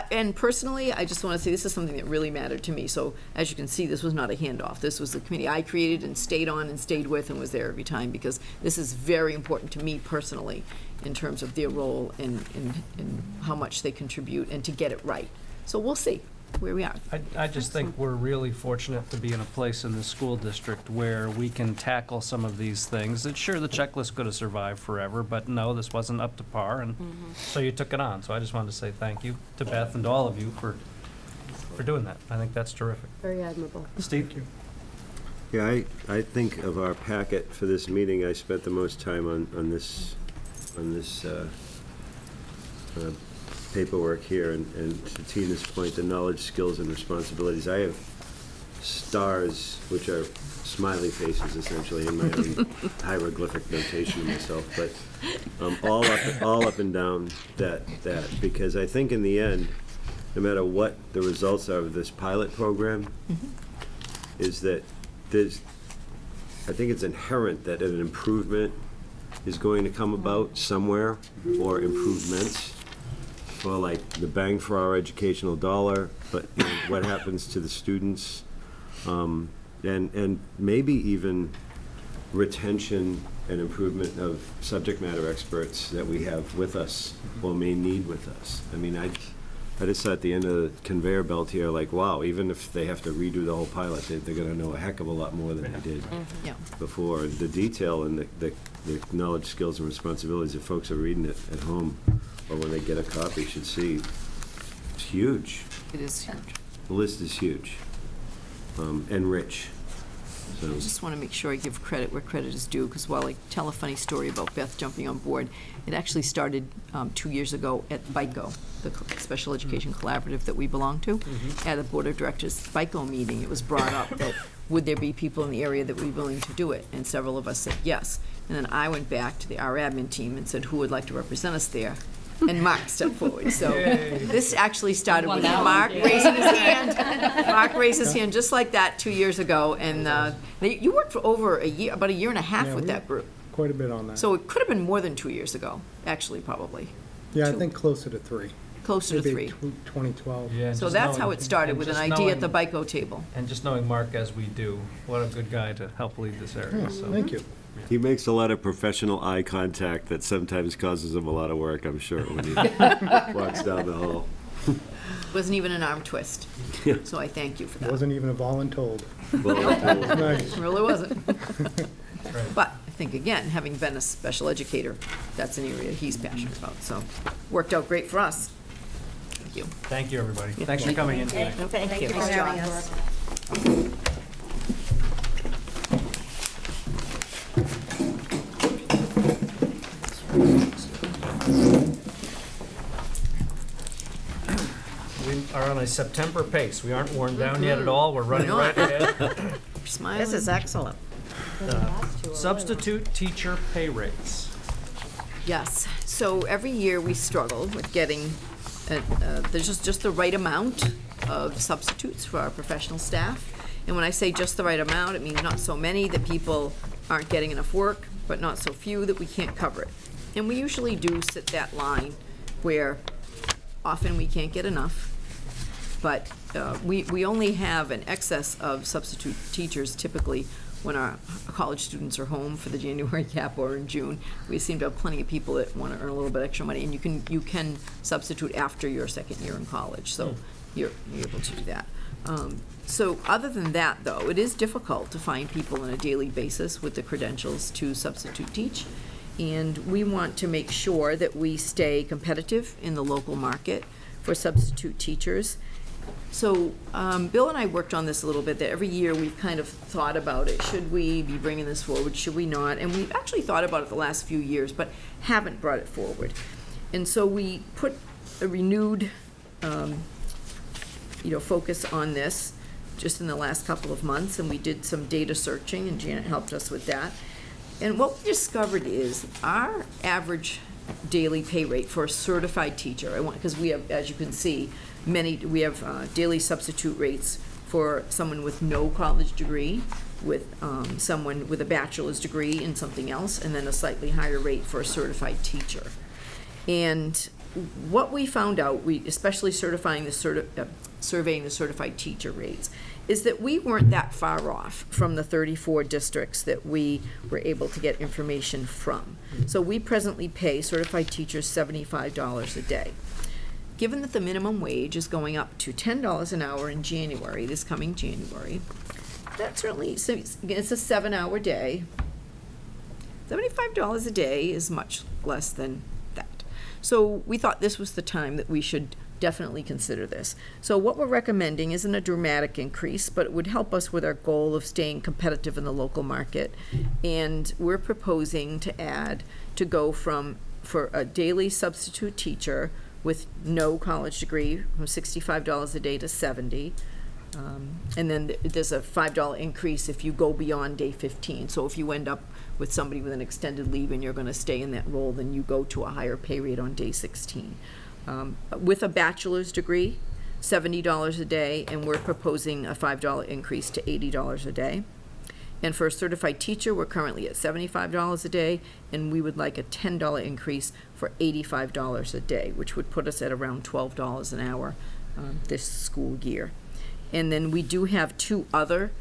And personally, I just want to say this is something that really mattered to me. So as you can see, this was not a handoff. This was the committee I created and stayed on and stayed with and was there every time, because this is very important to me personally in terms of their role and how much they contribute and to get it right. So we'll see where we are. I just think we're really fortunate to be in a place in the school district where we can tackle some of these things. That sure, the checklist could have survived forever, but no, this wasn't up to par, and so you took it on. So I just wanted to say thank you to Beth and to all of you for doing that. I think that's terrific. Very admirable. Steve? Yeah, I think of our packet for this meeting, I spent the most time on this paperwork here, and to Tina's point, the knowledge, skills, and responsibilities. I have stars, which are smiley faces essentially in my own hieroglyphic notation of myself, but all up and down that because I think in the end, no matter what the results are of this pilot program, is that I think it's inherent that an improvement is going to come about somewhere, or improvements, for like the bang for our educational dollar, but you know, what happens to the students, and maybe even retention and improvement of subject matter experts that we have with us or may need with us. I mean, I just saw at the end of the conveyor belt here, like, wow, even if they have to redo the whole pilot, they're going to know a heck of a lot more than they did before. And the detail and the knowledge, skills, and responsibilities, if folks are reading it at home or when they get a copy, should see, it's huge. It is huge. The list is huge and rich. So. I just want to make sure I give credit where credit is due, because while I tell a funny story about Beth jumping on board, it actually started 2 years ago at BICO, the Special Education Collaborative that we belong to. At a Board of Directors BICO meeting, it was brought up that would there be people in the area that would be willing to do it, and several of us said yes. And then I went back to our admin team and said, who would like to represent us there? And Mark stepped forward. So this actually started with Mark raising his hand. Mark raised his hand just like that 2 years ago. And you worked for over a year, about a year and a half with that group. Quite a bit on that. So it could have been more than 2 years ago, actually, probably. Yeah, I think closer to 3. Closer to 3. 2012. Yeah, so that's how it started, with an idea at the BICO table. And just knowing Mark as we do, what a good guy to help lead this area. Yeah, so. Thank you. He makes a lot of professional eye contact that sometimes causes him a lot of work, I'm sure, when he walks down the hall. Wasn't even an arm twist. Yeah. So I thank you for that. Wasn't even a voluntold. Nice. It really wasn't. Right. But I think, again, having been a special educator, that's an area he's passionate about. So worked out great for us. Thank you. Thank you, everybody. Thanks for coming in today. Thank you for Thanks, having John. us. We are on a September pace. We aren't worn down yet at all. We're running right ahead. Smiling. This is excellent. Substitute teacher pay rates. Yes. So every year we struggle with getting, there's just the right amount of substitutes for our professional staff. And when I say just the right amount, it means not so many that people aren't getting enough work, but not so few that we can't cover it. And we usually do sit that line where often we can't get enough, but we only have an excess of substitute teachers typically when our college students are home for the January cap or in June. We seem to have plenty of people that want to earn a little bit extra money, and you can substitute after your second year in college, so you're able to do that. So other than that, though, it is difficult to find people on a daily basis with the credentials to substitute teach, and we want to make sure that we stay competitive in the local market for substitute teachers. So Bill and I worked on this a little bit, that every year we've kind of thought about it. Should we be bringing this forward? Should we not? And we've actually thought about it the last few years, but haven't brought it forward. And so we put a renewed focus on this just in the last couple of months, and we did some data searching, and Janet helped us with that. And what we discovered is our average daily pay rate for a certified teacher, because we have, as you can see, we have daily substitute rates for someone with no college degree, with someone with a bachelor's degree in something else, and then a slightly higher rate for a certified teacher. And what we found out, especially surveying the certified teacher rates, is that we weren't that far off from the 34 districts that we were able to get information from. So we presently pay certified teachers $75 a day. Given that the minimum wage is going up to $10 an hour in January, this coming January, that certainly, so it's a 7-hour day. $75 a day is much less than that. So we thought this was the time that we should definitely consider this. So what we're recommending isn't a dramatic increase, but it would help us with our goal of staying competitive in the local market. And we're proposing to go for a daily substitute teacher with no college degree from $65 a day to $70. And then there's a $5 increase if you go beyond day 15. So if you end up with somebody with an extended leave and you're going to stay in that role, then you go to a higher pay rate on day 16. With a bachelor's degree, $70 a day, and we're proposing a $5 increase to $80 a day. And for a certified teacher, we're currently at $75 a day, and we would like a $10 increase for $85 a day, which would put us at around $12 an hour this school year. And then we do have two other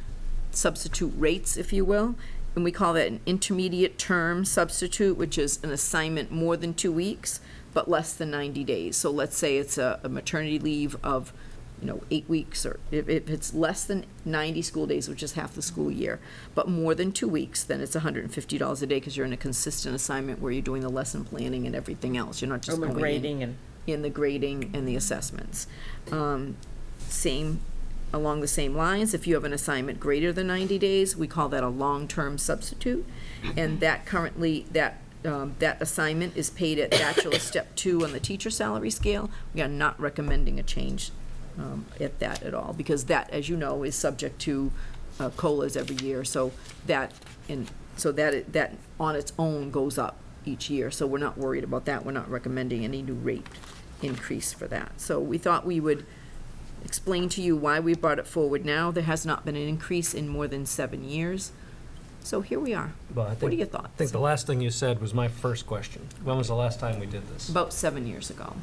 substitute rates, if you will, and we call that an intermediate term substitute, which is an assignment more than 2 weeks, but less than 90 days. So let's say it's a maternity leave of 8 weeks, or if it's less than 90 school days, which is half the school year, but more than 2 weeks, then it's $150 a day because you're in a consistent assignment where you're doing the lesson planning and everything else. You're not just going in the grading and the assessments. Along the same lines, if you have an assignment greater than 90 days, we call that a long-term substitute, and that currently, that assignment is paid at Bachelor Step 2 on the teacher salary scale. We are not recommending a change at that at all, because that, as you know, is subject to COLAs every year. So that on its own goes up each year. So we're not worried about that. We're not recommending any new rate increase for that. So we thought we would explain to you why we brought it forward now. There has not been an increase in more than 7 years. So here we are. What are your thoughts? I think the last thing you said was my first question. When was the last time we did this? About 7 years ago.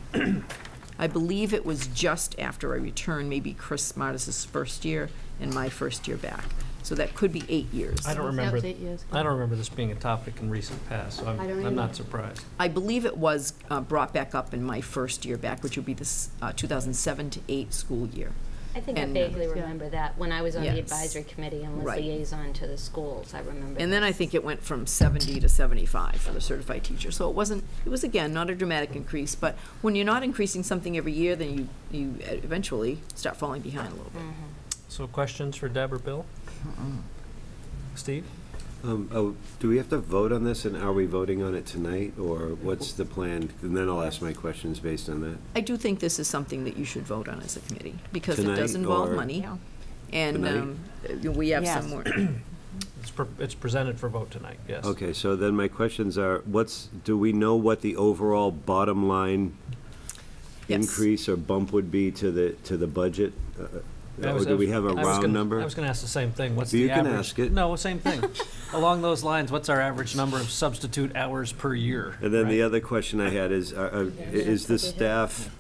I believe it was just after I returned, maybe Chris Smartus's first year and my first year back. So that could be 8 years. I don't remember. I don't remember this being a topic in recent past, so I'm not surprised. I believe it was brought back up in my first year back, which would be the 2007 to 8 school year. I think I vaguely remember that when I was on the advisory committee and was liaison to the schools. I remember. And then I think it went from 70 to 75 for the certified teacher. So it was again not a dramatic increase, but when you're not increasing something every year, then you eventually start falling behind a little bit. So questions for Deb or Bill? Steve? Do we have to vote on this, and are we voting on it tonight, or what's the plan? And then I'll ask my questions based on that. I do think this is something that you should vote on as a committee, because Tonight it does involve money. And we have some more. It's presented for vote tonight, yes. Okay, so then my questions are, do we know what the overall bottom line increase or bump would be to the budget? Or do we have a round number? I was going to ask the same thing. What's you the average? can ask it. No, same thing. Along those lines, what's our average number of substitute hours per year? And then the other question I had is the staff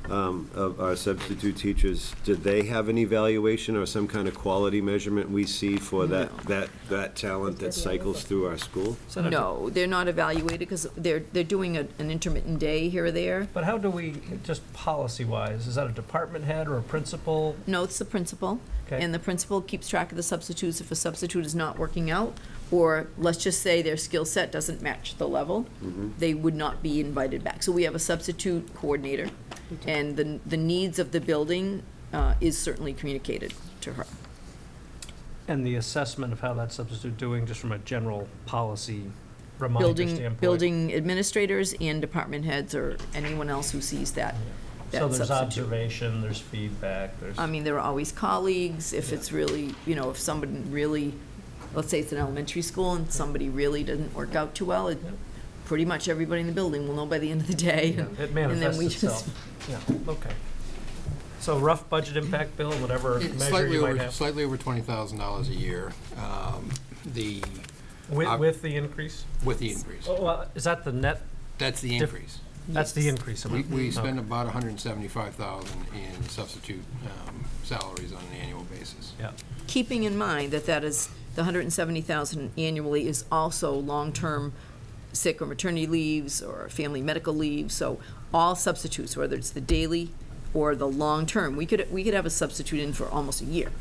of our substitute teachers, did they have an evaluation or some kind of quality measurement we see for that talent that cycles through our school? No, they're not evaluated because they're doing an intermittent day here or there. But how do we, just policy-wise, is that a department head or a principal? No, it's the principal. Okay. And the principal keeps track of the substitutes. If a substitute is not working out, or let's just say their skill set doesn't match the level, they would not be invited back. So we have a substitute coordinator, and the needs of the building is certainly communicated to her. And the assessment of how that substitute doing, just from a general policy reminder standpoint? Building administrators and department heads or anyone else who sees that. So there's observation, there's feedback, I mean, there are always colleagues. If it's really, if somebody really, let's say it's an elementary school and somebody really doesn't work out too well, pretty much everybody in the building will know by the end of the day. It manifests itself. Yeah, okay. So rough budget impact, Bill, whatever measure you might have? Slightly over $20,000 a year. With the increase? With the increase. Oh, well, is that the net? That's the increase. That's the increase amount. We spend about $175,000 in substitute salaries on an annual basis. Yeah. Keeping in mind that is the $170,000 annually is also long-term sick or maternity leaves or family medical leave. So all substitutes, whether it's the daily or the long-term, we could have a substitute in for almost a year,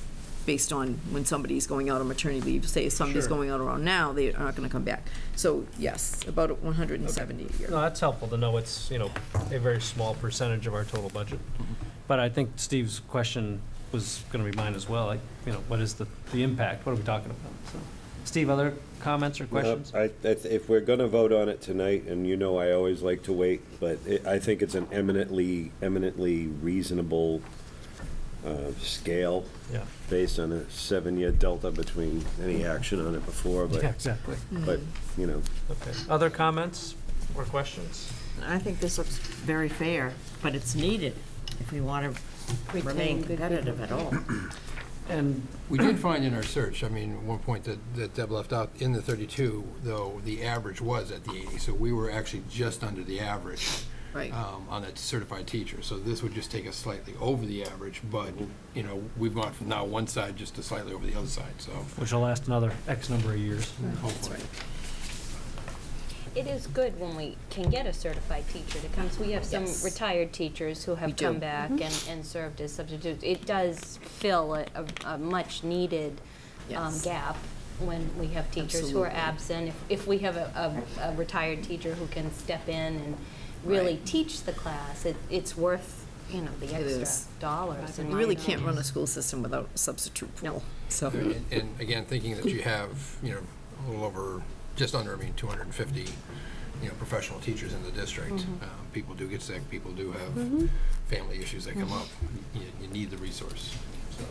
based on when somebody's going out on maternity leave. Say if somebody's going out around now, they are not going to come back. So yes, about 170 a year. No, that's helpful to know. It's a very small percentage of our total budget. But I think Steve's question was going to be mine as well. Like, what is the impact? What are we talking about? Steve, other comments or questions? If we're going to vote on it tonight, and you know I always like to wait, but I think it's an eminently reasonable scale, Yeah. based on a 7-year delta between any action on it before. But, Yeah, exactly. But, you know. Okay. Other comments or questions? I think this looks very fair, but it's needed if we want to remain competitive at all. And we did find in our search, I mean, one point that Deb left out, in the 32, though, the average was at the 80, so we were actually just under the average. Right. On that certified teacher. So this would just take us slightly over the average, but, you know, we've gone from now one side just to slightly over the other side, so. Which will last another X number of years. Hopefully. It is good when we can get a certified teacher to come. So we have some retired teachers who have come back and served as substitutes. It does fill a much needed gap when we have teachers who are absent. If we have a retired teacher who can step in and really teach the class, it's worth, you know, the extra dollars. You really can't run a school system without a substitute pool. No. So. And again, thinking that you have, you know, a little over, just under, 250, you know, professional teachers in the district. People do get sick. People do have family issues that come up. You need the resource. So.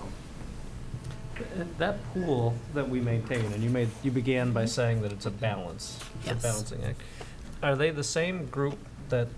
That pool that we maintain, and you began by saying that it's a balance, a balancing act. Are they the same group that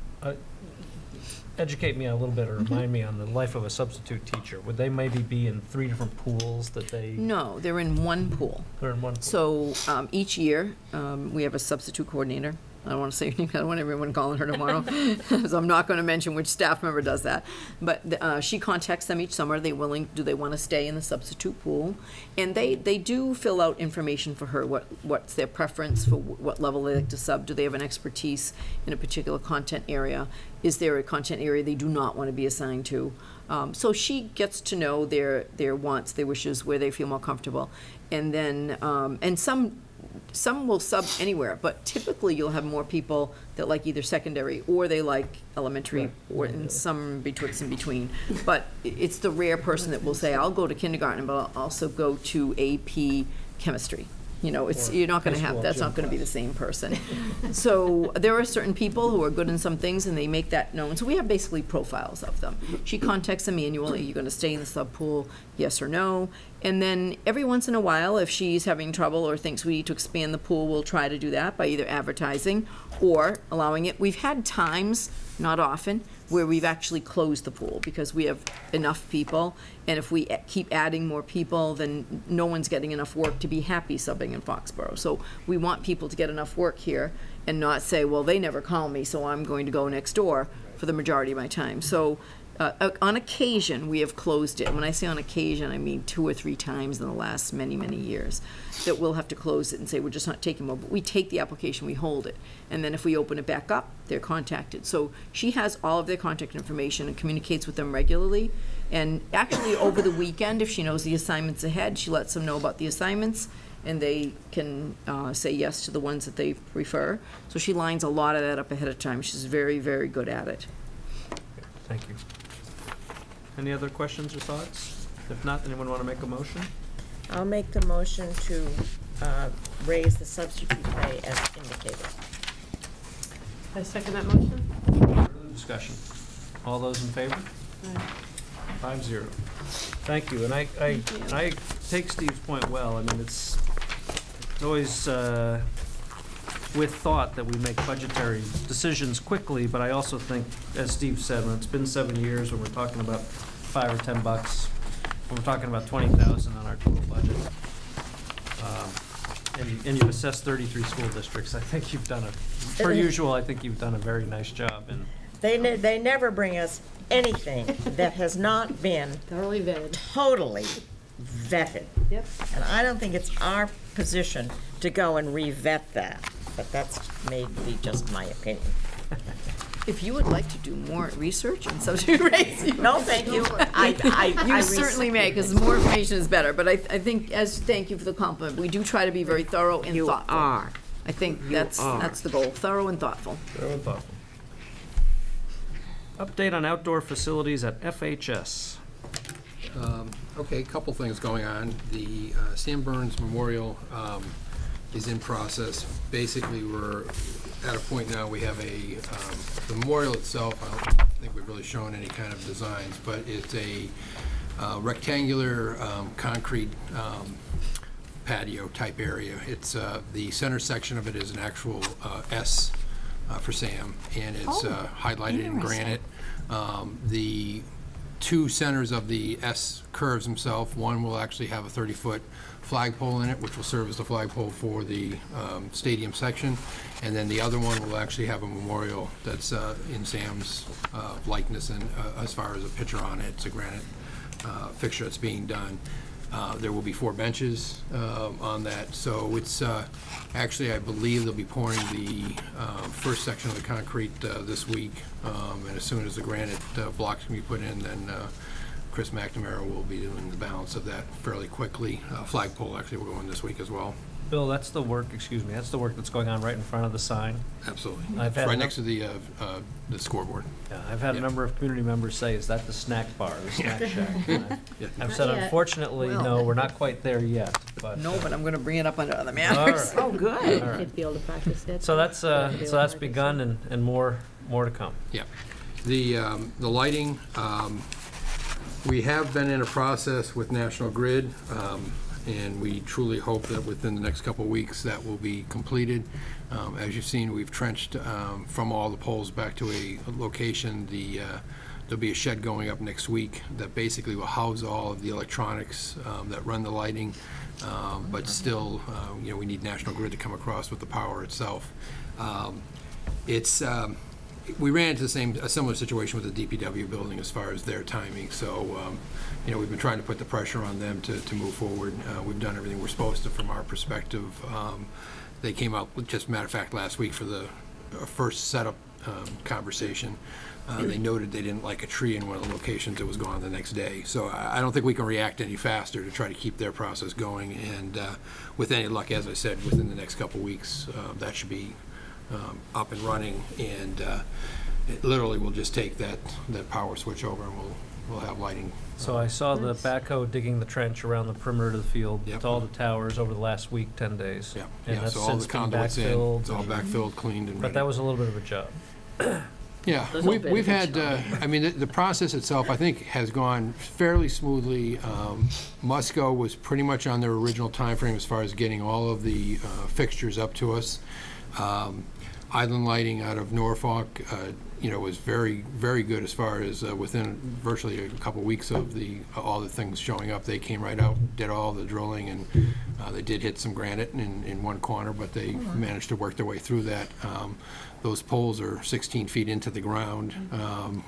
educate me a little bit or remind me on the life of a substitute teacher? Would they maybe be in 3 different pools that they? No, they're in one pool. They're in one pool. So each year we have a substitute coordinator. I don't want to say her name. I don't want everyone calling her tomorrow. So I'm not going to mention which staff member does that. But she contacts them each summer. Do they want to stay in the substitute pool? And they do fill out information for her. What's their preference for what level they like to sub? Do they have an expertise in a particular content area? Is there a content area they do not want to be assigned to? So she gets to know their wants, their wishes, where they feel more comfortable. And then, and some will sub anywhere, but typically you'll have more people that like either secondary or they like elementary, or and some betwixt and between. But it's the rare person that will say, I'll go to kindergarten, but I'll also go to AP chemistry. You know, you're not going to have, that's not going to be the same person. So there are certain people who are good in some things and they make that known. So we have basically profiles of them. She contacts them annually. You're going to stay in the sub pool, yes or no? And then every once in a while, if she's having trouble or thinks we need to expand the pool, we'll try to do that by either advertising or allowing it. We've had times, not often, where we've actually closed the pool because we have enough people, and if we keep adding more people, then no one's getting enough work to be happy subbing in Foxborough. So we want people to get enough work here and not say, well, they never call me, so I'm going to go next door for the majority of my time. So on occasion, we have closed it. And when I say on occasion, I mean 2 or 3 times in the last many, many years that we'll have to close it and say, we're just not taking more. But we take the application, we hold it. And then if we open it back up, they're contacted. So she has all of their contact information and communicates with them regularly. And actually over the weekend, if she knows the assignments ahead, she lets them know about the assignments and they can say yes to the ones that they prefer. So she lines a lot of that up ahead of time. She's very, very good at it. Thank you. Any other questions or thoughts? If not, anyone want to make a motion? I'll make the motion to raise the substitute pay as indicated. I second that motion. Further discussion. All those in favor? 5-0. Thank you. And I take Steve's point well. I mean, it's always with thought that we make budgetary decisions quickly, but I also think, as Steve said, when it's been 7 years, when we're talking about $5 or $10, when we're talking about $20,000 on our total budget, and you've assessed 33 school districts, I think you've done per usual, I think you've done a very nice job. And They never bring us anything that has not been thoroughly vetted. Totally vetted. Yep. And I don't think it's our position to go and re-vet that, but that's maybe just my opinion. If you would like to do more research and substitute rates, no, thank you. You certainly may, because more information is better. But I think, thank you for the compliment. We do try to be very thorough and thoughtful. You are. I think that's the goal. Thorough and thoughtful. Thorough and thoughtful. Update on outdoor facilities at FHS. Okay, a couple things going on. The Sam Burns Memorial is in process. Basically, we're at a point now, we have the memorial itself, I don't think we've really shown any kind of designs, but it's a rectangular concrete patio type area. It's the center section of it is an actual S for Sam, and it's highlighted in granite. The two centers of the S curves themselves, one will actually have a 30-foot flagpole in it, which will serve as the flagpole for the stadium section, and then the other one will actually have a memorial that's in Sam's likeness, and as far as a picture on it, it's a granite fixture that's being done. There will be 4 benches on that, so it's actually, I believe they'll be pouring the first section of the concrete this week, and as soon as the granite blocks can be put in, then Chris McNamara will be doing the balance of that fairly quickly. Flagpole actually will go in this week as well. Bill, that's the work, excuse me, that's the work that's going on right in front of the sign. Absolutely. I've had right next to the scoreboard. Yeah, I've had a number of community members say, is that the snack bar, the snack shack? I've said, unfortunately, no, we're not quite there yet. But, no, but I'm going to bring it up under other matters. Right. Oh, good. All right. Kids be able to practice it. So that's begun and more to come. Yeah. The lighting, we have been in a process with National Grid, and we truly hope that within the next couple of weeks that will be completed. As you've seen, we've trenched from all the poles back to a location. There'll be a shed going up next week that basically will house all of the electronics that run the lighting, but still, we need National Grid to come across with the power itself. We ran into a similar situation with the DPW building as far as their timing. So, we've been trying to put the pressure on them to move forward. We've done everything we're supposed to from our perspective. They came out with, just a matter of fact, last week for the first setup conversation. They noted they didn't like a tree in one of the locations. It was gone the next day. So I don't think we can react any faster to try to keep their process going. And with any luck, as I said, within the next couple weeks, that should be up and running, and it literally will just take that power switch over, and we'll have lighting. So I saw the backhoe digging the trench around the perimeter of the field to all the towers over the last week, 10 days. Yeah, and that's so all since the been conduits in, backfilled. it's all backfilled, cleaned, and ready. But that was a little bit of a job. Yeah, we've had, the process itself, I think, has gone fairly smoothly. Musco was pretty much on their original time frame as far as getting all of the fixtures up to us. Island Lighting out of Norfolk, was very, very good as far as within virtually a couple weeks of all the things showing up. They came right out, did all the drilling, and they did hit some granite in one corner, but they managed to work their way through that. Those poles are 16 feet into the ground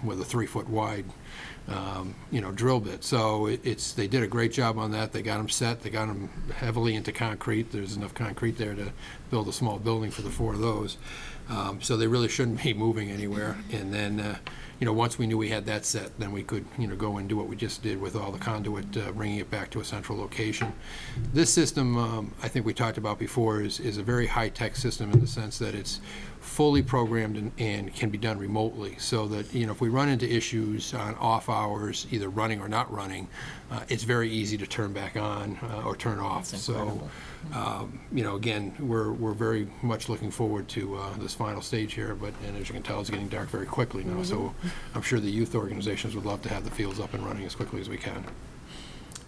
with a 3-foot wide drill bit. So they did a great job on that. They got them set. They got them heavily into concrete. There's enough concrete there to build a small building for the 4 of those. So they really shouldn't be moving anywhere. And then, once we knew we had that set, then we could, go and do what we just did with all the conduit, bringing it back to a central location. This system, I think we talked about before, is a very high-tech system in the sense that it's fully programmed and can be done remotely, so that if we run into issues on off hours, either running or not running, it's very easy to turn back on or turn off. So again, we're very much looking forward to this final stage here, and as you can tell, it's getting dark very quickly now, so I'm sure the youth organizations would love to have the fields up and running as quickly as we can.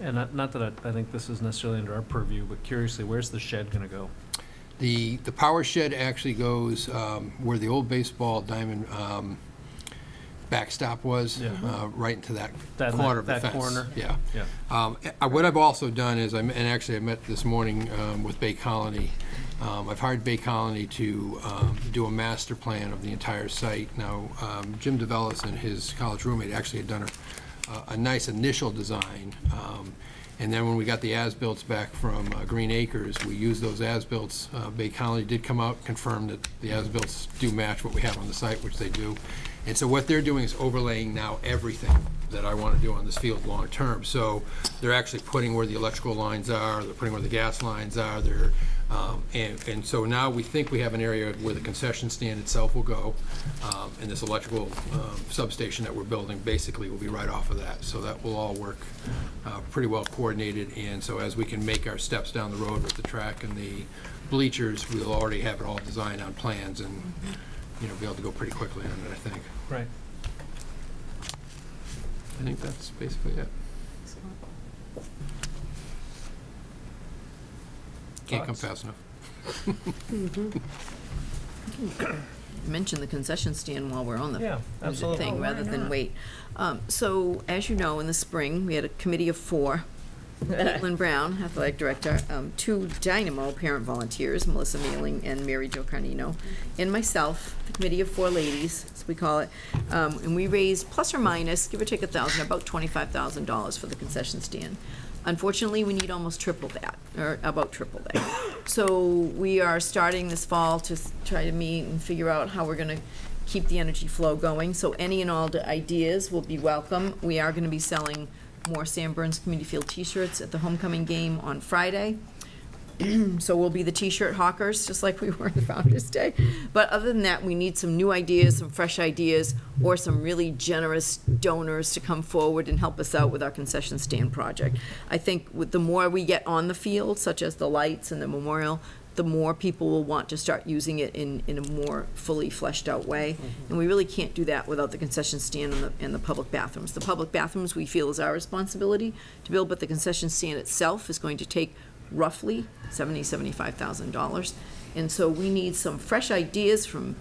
And not that I think this is necessarily under our purview, but curiously, where's the shed going to go? The power shed actually goes where the old baseball diamond backstop was, right into that corner of the fence. Corner? Yeah. What I've also done is, and actually I met this morning with Bay Colony. I've hired Bay Colony to do a master plan of the entire site. Now, Jim DeVellis and his college roommate actually had done a nice initial design. And then when we got the as-builts back from Green Acres, we used those as-builts. Bay Colony did come out, confirm that the as-builts do match what we have on the site, which they do. And so what they're doing is overlaying now everything that I want to do on this field long term. So they're actually putting where the electrical lines are, they're putting where the gas lines are, and so now we think we have an area where the concession stand itself will go, and this electrical substation that we're building basically will be right off of that. So that will all work pretty well coordinated, and so as we can make our steps down the road with the track and the bleachers, we'll already have it all designed on plans and, you know, be able to go pretty quickly on it, I think. Right. I think that's basically it. Can't come fast enough. Mention the concession stand while we're on the Yeah, absolutely. thing, rather than wait. So, as you know, in the spring, we had a committee of 4. Caitlin Brown, athletic director, 2 Dynamo parent volunteers, Melissa Mealing and Mary Jo Carnino, and myself, the committee of 4 ladies, as we call it. And we raised, plus or minus, give or take $1,000, about $25,000 for the concession stand. Unfortunately, we need almost triple that, or about triple that. So we are starting this fall to try to meet and figure out how we're going to keep the energy flow going. So any and all the ideas will be welcome. We are going to be selling more Sam Burns Community Field t-shirts at the homecoming game on Friday. So we'll be the t-shirt hawkers, just like we were on Founders Day. But other than that, we need some new ideas, some fresh ideas, or some really generous donors to come forward and help us out with our concession stand project. I think with the more we get on the field, such as the lights and the memorial, the more people will want to start using it in a more fully fleshed out way. And we really can't do that without the concession stand and the public bathrooms. The public bathrooms we feel is our responsibility to build, but the concession stand itself is going to take roughly $75,000. And so we need some fresh ideas from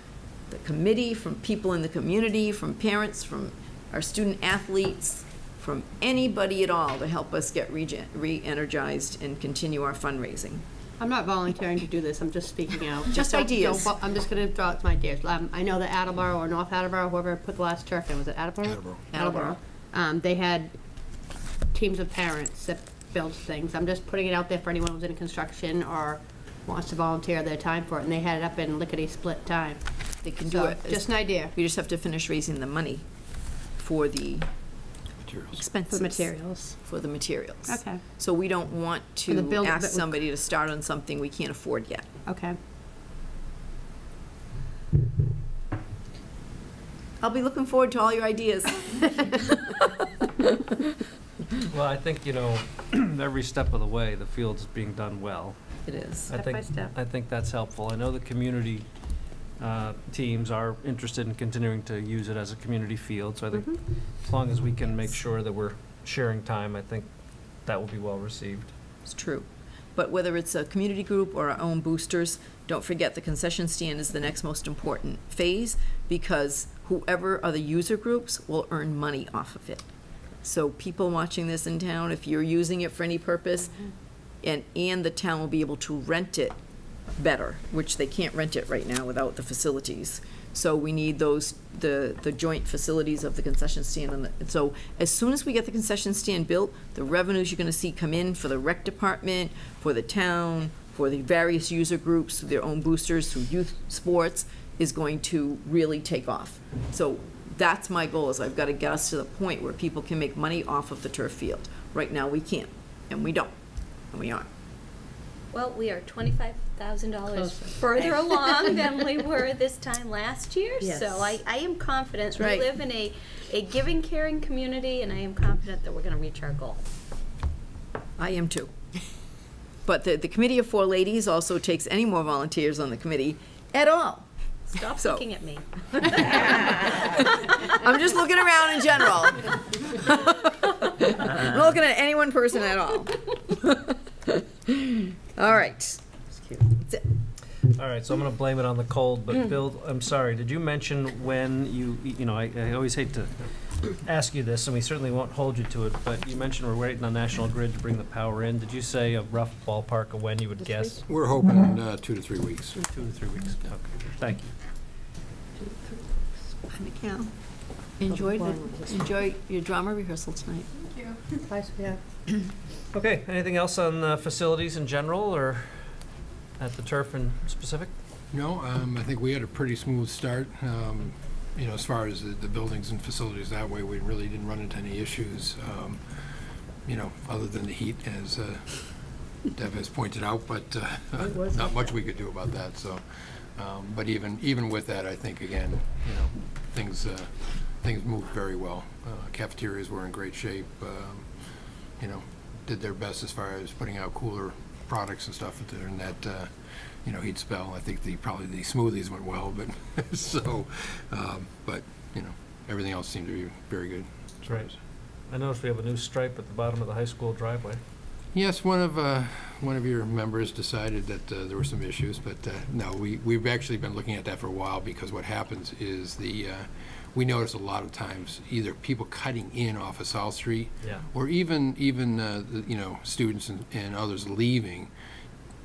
the committee, from people in the community, from parents, from our student athletes, from anybody at all to help us get re-energized and continue our fundraising. I'm not volunteering to do this, I'm just speaking out. Just ideas. I'm just gonna draw out some ideas. I know that Attleboro or North Attleboro, whoever put the last turf in, was it Attleboro? Attleboro. They had teams of parents that built things. I'm just putting it out there for anyone who's in construction or wants to volunteer their time for it, and they had it up in lickety-split time. They can do it. Just an idea. We just have to finish raising the money for the expenses. For materials. For the materials. Okay. So we don't want For the to build- ask that would- somebody to start on something we can't afford yet. Okay. I'll be looking forward to all your ideas. Well, I think, you know, every step of the way, the field's being done well. It is. Step by step. I think that's helpful. I know the community teams are interested in continuing to use it as a community field, so I think as long as we can make sure that we're sharing time, I think that will be well received. It's true. But whether it's a community group or our own boosters, don't forget the concession stand is the next most important phase, because whoever are the user groups will earn money off of it. So people watching this in town, if you're using it for any purpose, and the town will be able to rent it better, which they can't rent it right now without the facilities. So we need those, the joint facilities of the concession stand. And so as soon as we get the concession stand built, the revenues you're gonna see come in for the rec department, for the town, for the various user groups, their own boosters, through youth sports, is going to really take off. So that's my goal, is I've got to get us to the point where people can make money off of the turf field. Right now, we can't, and we don't, and we aren't. Well, we are $25,000 further along than we were this time last year. Yes. So I am confident. That's right. We live in a giving, caring community, and I am confident that we're going to reach our goal. I am too. But the committee of 4 ladies also takes any more volunteers on the committee at all. Stop So- looking at me. I'm just looking around in general. I'm not looking at any one person at all. All right. That's it. All right, so I'm going to blame it on the cold, but Bill, I'm sorry, did you mention when you know, I always hate to ask you this, and we certainly won't hold you to it, but you mentioned we're waiting on National Grid to bring the power in. Did you say a rough ballpark of when you would guess? We're hoping 2 to 3 weeks. 2 to 3 weeks. Okay, thank you. Hi, Mikal. Enjoy your drama rehearsal tonight. Thank you. Okay, anything else on facilities in general, or at the turf in specific? No, I think we had a pretty smooth start. You know, as far as the buildings and facilities that way, we really didn't run into any issues, you know, other than the heat, as Deb has pointed out, but not much we could do about that. So, but even with that, I think, again, you know, things moved very well. Cafeterias were in great shape. You know, did their best as far as putting out cooler products and stuff and that, you know, he'd spell. I think probably the smoothies went well, but so, but, you know, everything else seemed to be very good. Right. I noticed we have a new stripe at the bottom of the high school driveway. Yes, one of your members decided that there were some issues, but no, we've actually been looking at that for a while, because what happens is we notice a lot of times either people cutting in off of South Street, Yeah. or even you know, students and others leaving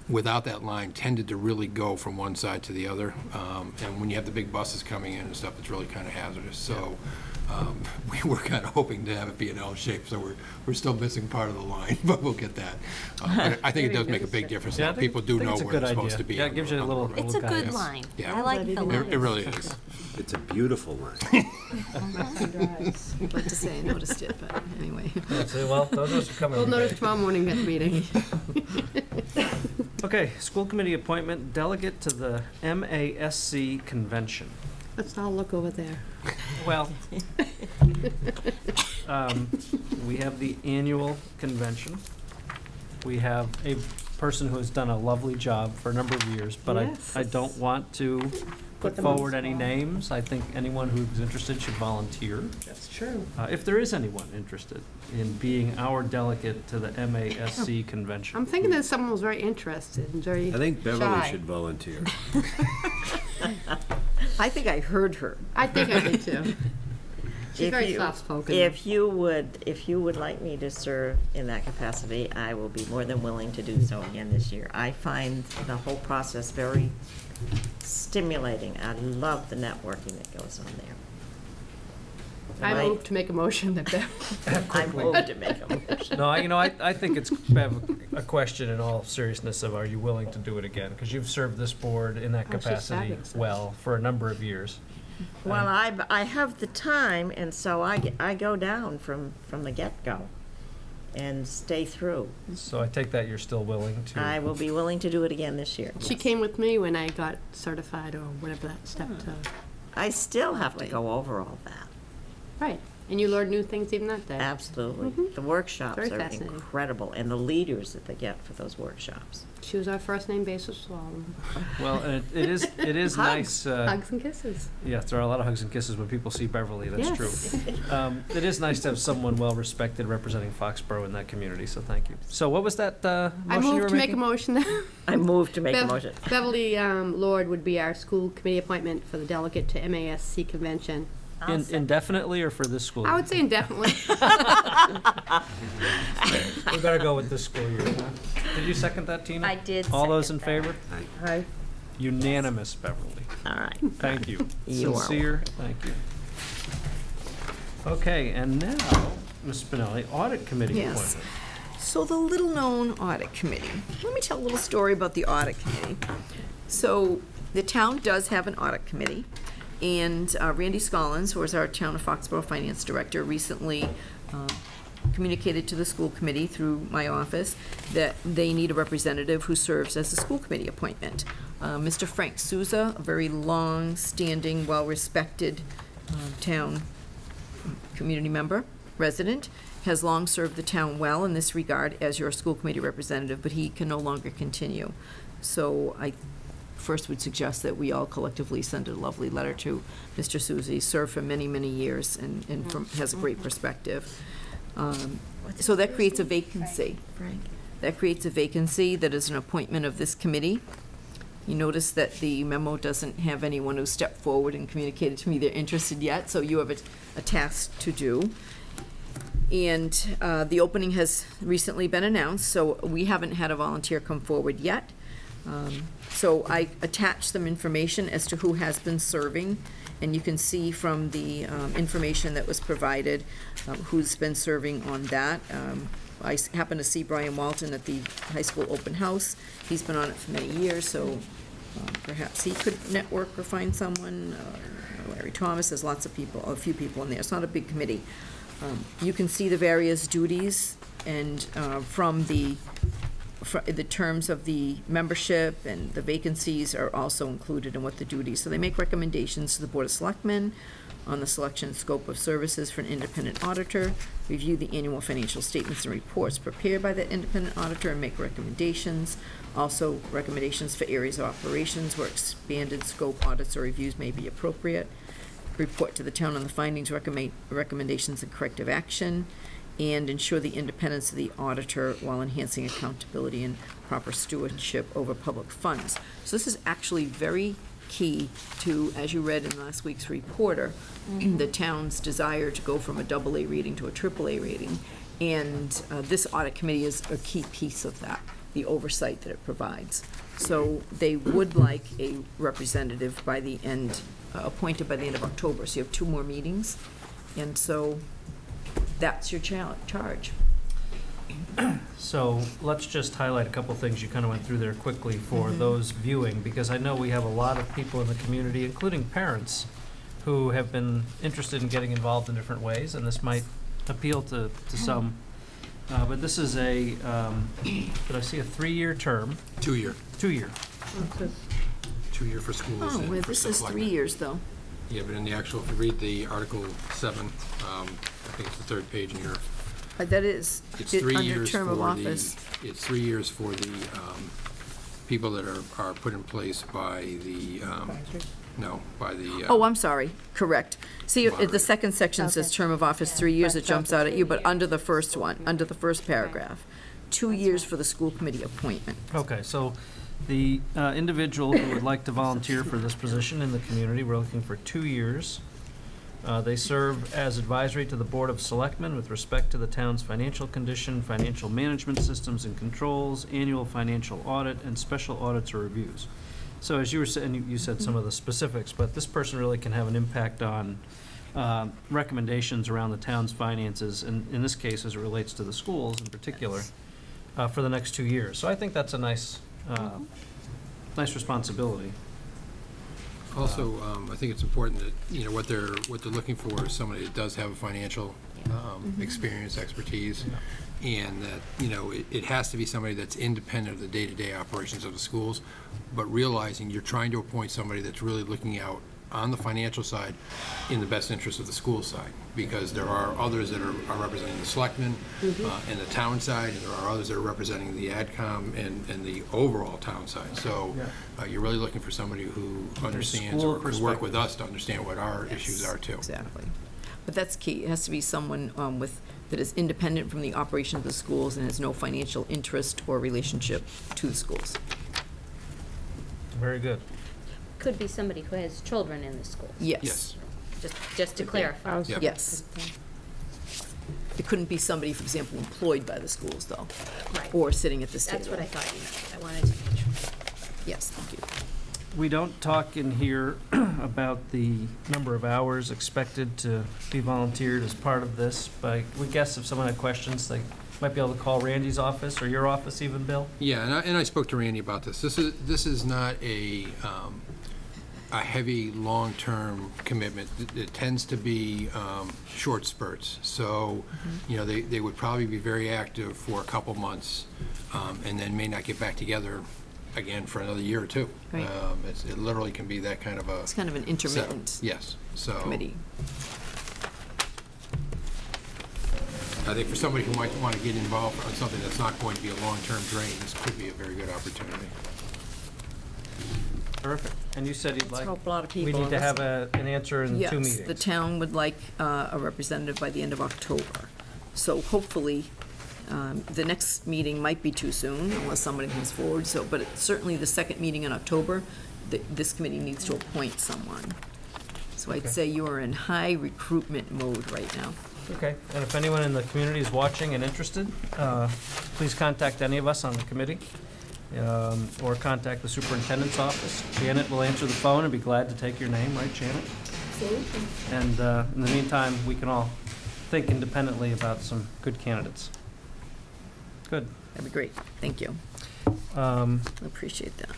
without that line tended to really go from one side to the other, and when you have the big buses coming in and stuff, it's really kind of hazardous. So. We were kind of hoping to have it be an L shape, so we're still missing part of the line, but we'll get that. But I think it does make a big difference. Yeah, now. People do know where they're supposed to be. Yeah, it gives you a little. It's a good line. Yeah. I like the line. It really is. It's a beautiful line. I'd like to say I noticed it, but anyway. Yeah, so, well, those are coming. We'll notice tomorrow morning at the meeting. Okay, school committee appointment, delegate to the MASC convention. Let's all look over there. Well, we have the annual convention. We have a person who has done a lovely job for a number of years, but Yes. I don't want to put them on the forward any spot. names. I think anyone who's interested should volunteer. That's true. If there is anyone interested in being our delegate to the MASC convention. I'm thinking that someone was very interested and very I think Beverly shy. should volunteer. I think I heard her. I think I did too. She's If very you- soft-spoken. If you would like me to serve in that capacity, I will be more than willing to do so again this year. I find the whole process very stimulating. I love the networking that goes on there. I move to make a motion that I move to make a motion. No, I think it's a question in all seriousness of, are you willing to do it again? Because you've served this board in that Oh, she's capacity fabulous. well for a number of years. Well, I have the time, and so I go down from the get-go and stay through. So I take that you're still willing to. I will be willing to do it again this year. she came with me when I got certified or whatever that step to. I still have to go over all that. Right. And you learned new things even that day. Absolutely. The workshops Very are fascinating. incredible, and the leaders that they get for those workshops. She was our first name basis for all of them. Well, and it is nice. Hugs and kisses. Yeah, there are a lot of hugs and kisses when people see Beverly. That's Yes. true. It is nice to have someone well respected representing Foxborough in that community. So thank you. So what was that motion I you move were to make a making? motion. I move to make a motion. Beverly Lord would be our school committee appointment for the delegate to MASC convention. Indefinitely or for this school year? I would say indefinitely. We better go with this school year. Did you second that, Tina? I did All those in second favor? Aye. Unanimous, Beverly. All right. Thank you. You are Sincere, thank you. Okay, and now, Ms. Spinelli, audit committee Yes. appointment. So the little-known audit committee. Let me tell a little story about the audit committee. So the town does have an audit committee, and Randy Scollins, who is our town of Foxborough finance director, recently communicated to the school committee through my office that they need a representative who serves as a school committee appointment. Mr. Frank Souza, a very long-standing, well-respected town community member, resident, has long served the town well in this regard as your school committee representative, but he can no longer continue. So I first would suggest that we all collectively send a lovely letter to Mr. Souza. He served for many, many years and has a great perspective. So that creates a vacancy. That creates a vacancy that is an appointment of this committee. You notice that the memo doesn't have anyone who stepped forward and communicated to me they're interested yet, so you have a task to do. And the opening has recently been announced, so we haven't had a volunteer come forward yet. So I attached some information as to who has been serving, and you can see from the information that was provided who's been serving on that. I happened to see Brian Walton at the high school open house. He's been on it for many years, so perhaps he could network or find someone. Larry Thomas, there's lots of people, a few people in there. It's not a big committee. You can see the various duties and from the terms of the membership, and the vacancies are also included in what the duties. So they make recommendations to the Board of Selectmen on the selection and scope of services for an independent auditor, review the annual financial statements and reports prepared by that independent auditor and make recommendations. Also, recommendations for areas of operations where expanded scope audits or reviews may be appropriate. Report to the town on the findings, recommendations, and corrective action, and ensure the independence of the auditor while enhancing accountability and proper stewardship over public funds. So this is actually very key to, as you read in last week's reporter, the town's desire to go from a AA rating to a AAA rating. And this audit committee is a key piece of that, the oversight that it provides. So they would like a representative by the end, appointed by the end of October. So you have 2 more meetings. And so that's your charge. So let's just highlight a couple things you kind of went through there quickly for those viewing, because I know we have a lot of people in the community, including parents, who have been interested in getting involved in different ways, and this might appeal to some. But this is a, did I see a 3-year term? 2-year. 2-year. 2-year for schools. Oh, well, this is 3 years, though. Yeah, but in the actual, if you read the Article 7, I think it's the 3rd page in your. That is, It's 3 under years term for of the. office. It's 3 years for the people that are put in place by the. No, by the. Oh, I'm sorry, correct. See, the Moderator. second section says term of office 3 years, it jumps out at you, but under the first one, under the first paragraph, 2 years for the school committee appointment. Okay, so the individual who would like to volunteer for this position in the community, we're looking for 2 years. They serve as advisory to the Board of Selectmen with respect to the town's financial condition, financial management systems and controls, annual financial audit, and special audits or reviews. So as you were saying, you said some of the specifics, but this person really can have an impact on recommendations around the town's finances, and in this case, as it relates to the schools in particular, for the next 2 years. So I think that's a nice, nice responsibility. Also, I think it's important that, you know, what they're looking for is somebody that does have a financial experience, expertise, and that, you know, it has to be somebody that's independent of the day-to-day operations of the schools, but realizing you're trying to appoint somebody that's really looking out on the financial side in the best interest of the school side, because there are others that are representing the selectmen and the town side, and there are others that are representing the AdCom and the overall town side. So you're really looking for somebody who understands or can work with us to understand what our issues are too. Exactly. But that's key. It has to be someone that is independent from the operation of the schools and has no financial interest or relationship to the schools. Very good. Could be somebody who has children in the schools. Yes. Just to clarify. Yep. Yes. It couldn't be somebody, for example, employed by the schools, though. Right. Or sitting at this table. That's what I thought you meant. I wanted to make sure. Yes, thank you. We don't talk in here about the number of hours expected to be volunteered as part of this, but we guess if someone had questions, they might be able to call Randy's office or your office even, Bill? Yeah, and I spoke to Randy about this. This is not a heavy, long-term commitment. It tends to be short spurts. So, you know, they would probably be very active for a couple months, and then may not get back together again for another year or two. Right. It literally can be that kind of a. It's kind of an intermittent Yes. So committee. I think for somebody who might want to get involved on something that's not going to be a long-term drain, this could be a very good opportunity. Terrific. And you said you'd like. Hope a lot of We people need to have an answer in 2 meetings. Yes, the town would like a representative by the end of October. So hopefully, the next meeting might be too soon unless somebody comes forward. So, but certainly the second meeting in October, this committee needs to appoint someone. So I'd say you are in high recruitment mode right now. Okay, and if anyone in the community is watching and interested, please contact any of us on the committee, or contact the superintendent's office. Janet will answer the phone and be glad to take your name, right, Janet? Absolutely. And in the meantime, we can all think independently about some good candidates. Good. That'd be great. Thank you. I appreciate that.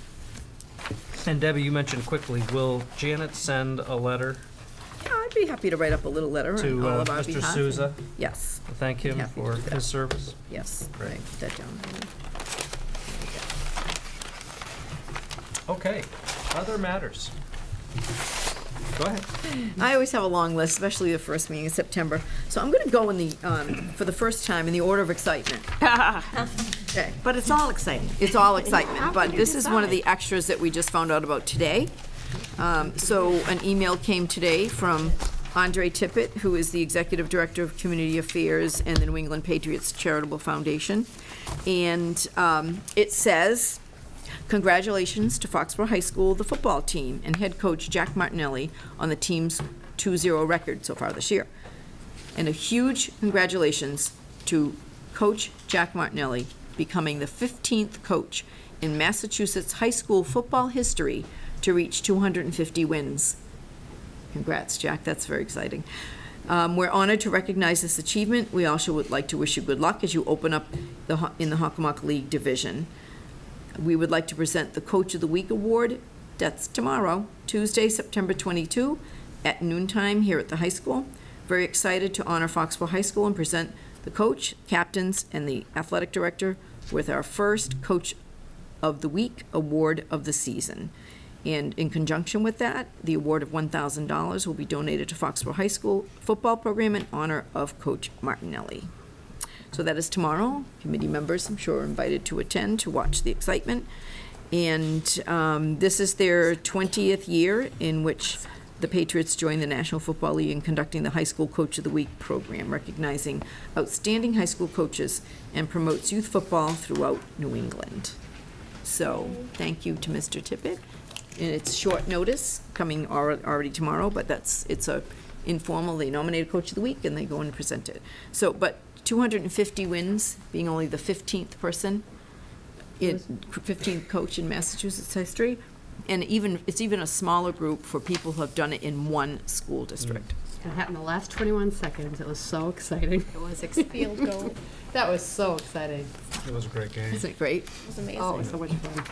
And Debbie, you mentioned quickly, will Janet send a letter Yeah, I'd be happy to write up a little letter on to all of our Mr. behalf. Souza? Yes. To thank him Happy to for do that. his service? Yes. Great. Right, put that down. Okay. Other matters? Go ahead. I always have a long list, especially the first meeting in September. So I'm going to go in the, for the first time, in the order of excitement. Okay. But it's all exciting. It's all excitement, but this is one of the extras that we just found out about today. So an email came today from Andre Tippett, who is the Executive Director of Community Affairs and the New England Patriots Charitable Foundation. And it says, congratulations to Foxborough High School, the football team, and head coach Jack Martinelli on the team's 2-0 record so far this year. And a huge congratulations to Coach Jack Martinelli, becoming the 15th coach in Massachusetts high school football history to reach 250 wins. Congrats, Jack. That's very exciting. We're honored to recognize this achievement. We also would like to wish you good luck as you open up in the Hockomock League division. We would like to present the Coach of the Week Award. That's tomorrow, Tuesday, September 22, at noontime here at the high school. Very excited to honor Foxborough High School and present the coach, captains, and the athletic director with our first Coach of the Week award of the season. And in conjunction with that, the award of $1,000 will be donated to Foxborough High School football program in honor of Coach Martinelli. So that is tomorrow. Committee members, I'm sure, are invited to attend to watch the excitement. And this is their 20th year in which the Patriots joined the National Football League in conducting the High School Coach of the Week program, recognizing outstanding high school coaches and promotes youth football throughout New England. So thank you to Mr. Tippett. And it's short notice, coming already tomorrow, but it's a informal. They nominate a Coach of the Week and they go and present it. So, but 250 wins, being only the 15th person, 15th coach in Massachusetts history, and it's even a smaller group for people who have done it in one school district. It happened the last 21 seconds. It was so exciting. It was field goal. That was so exciting. It was a great game. Isn't it great? It was amazing. Oh, it was so much fun.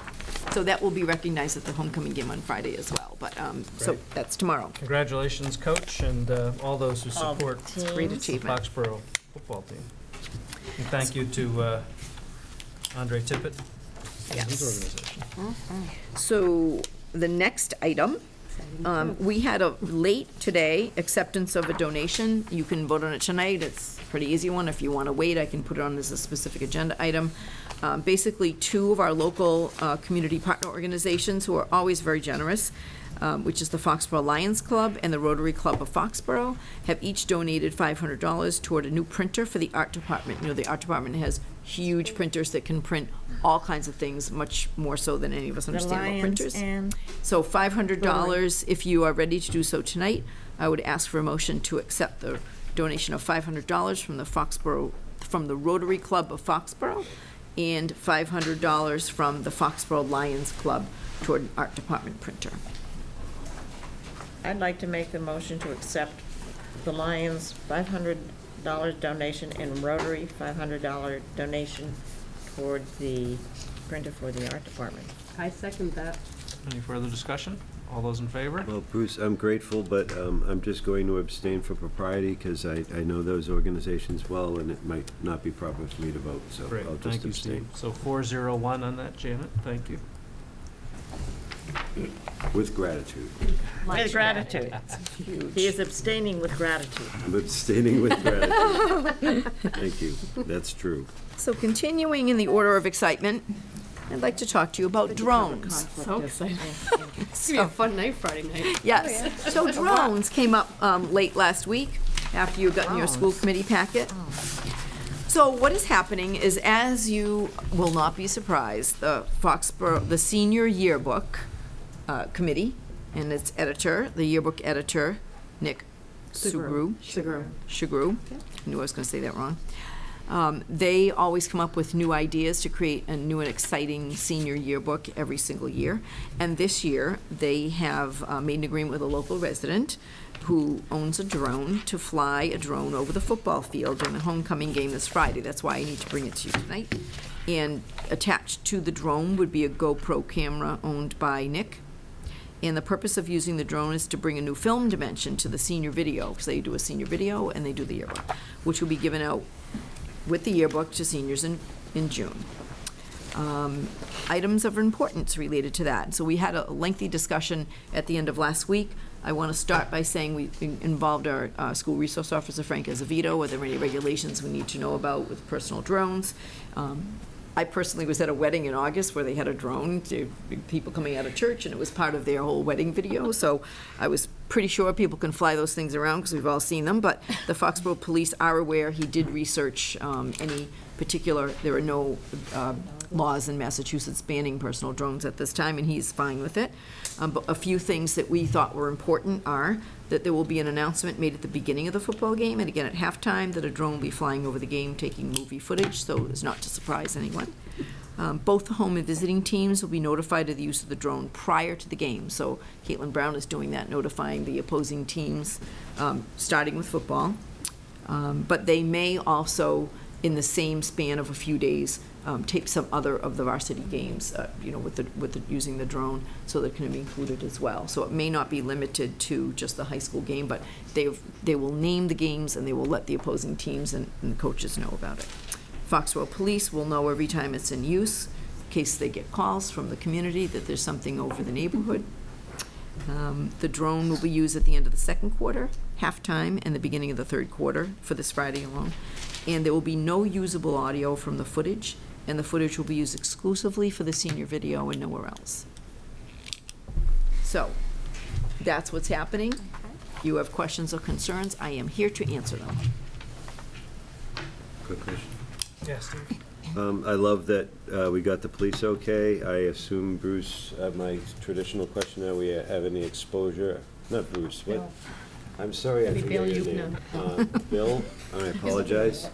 So that will be recognized at the homecoming game on Friday as well. But so that's tomorrow. Congratulations, Coach, and all those who support It's a great the achievement. Foxborough football team. And thank you to Andre Tippett and his organization. So the next item, we had a late today acceptance of a donation. You can vote on it tonight. It's a pretty easy one. If you want to wait, I can put it on as a specific agenda item. Basically, two of our local community partner organizations who are always very generous, which is the Foxborough Lions Club and the Rotary Club of Foxborough, have each donated $500 toward a new printer for the art department. You know, the art department has huge printers that can print all kinds of things, much more so than any of us understand about printers. So $500, if you are ready to do so tonight, I would ask for a motion to accept the donation of $500 from the Rotary Club of Foxborough, and $500 from the Foxborough Lions Club toward an art department printer. I'd like to make the motion to accept the Lions $500 donation and Rotary $500 donation toward the printer for the art department. I second that. Any further discussion? All those in favor? Well, Bruce, I'm grateful, but I'm just going to abstain for propriety because I know those organizations well, and it might not be proper for me to vote, so Great. I'll just Thank you, abstain. Steve. So 401 on that, Janet. Thank you. With gratitude. With gratitude. He is abstaining with gratitude. I'm abstaining with gratitude. Thank you. That's true. So continuing in the order of excitement, I'd like to talk to you about drones. So exciting. It's going to be a fun night Friday night. Yes. So drones came up late last week after you got in your school committee packet. So what is happening is, as you will not be surprised, the senior yearbook committee and its editor, the yearbook editor, Nick Shugru. I knew I was going to say that wrong. They always come up with new ideas to create a new and exciting senior yearbook every single year. And this year, they have made an agreement with a local resident who owns a drone to fly a drone over the football field during the homecoming game this Friday. That's why I need to bring it to you tonight. And attached to the drone would be a GoPro camera owned by Nick. And the purpose of using the drone is to bring a new film dimension to the senior video, because they do a senior video and they do the yearbook, which will be given out with the yearbook to seniors in June. items of importance related to that. So we had a lengthy discussion at the end of last week. I want to start by saying we involved our school resource officer, Frank Azevedo. Are there any regulations we need to know about with personal drones? I personally was at a wedding in August where they had a drone to people coming out of church, and it was part of their whole wedding video. So I was pretty sure people can fly those things around because we've all seen them. But the Foxborough police are aware. He did research any particular, there are no laws in Massachusetts banning personal drones at this time, and he's fine with it. But a few things that we thought were important are that there will be an announcement made at the beginning of the football game and again at halftime that a drone will be flying over the game taking movie footage, so as not to surprise anyone. Both the home and visiting teams will be notified of the use of the drone prior to the game. So Caitlin Brown is doing that, notifying the opposing teams, starting with football. But they may also, in the same span of a few days, tape some other of the varsity games, with using the drone, so that can be included as well. So it may not be limited to just the high school game, but they will name the games and they will let the opposing teams and the coaches know about it. Foxborough Police will know every time it's in use, in case they get calls from the community that there's something over the neighborhood. The drone will be used at the end of the second quarter, halftime, and the beginning of the third quarter for this Friday alone. And there will be no usable audio from the footage, and the footage will be used exclusively for the senior video and nowhere else. So, that's what's happening. You have questions or concerns, I am here to answer them. Quick question. Yes, Steve. I love that we got the police okay. I assume, Bruce, my traditional question, are we have any exposure? Not Bruce, what? No. I'm sorry, I forget your name. Bill, I apologize.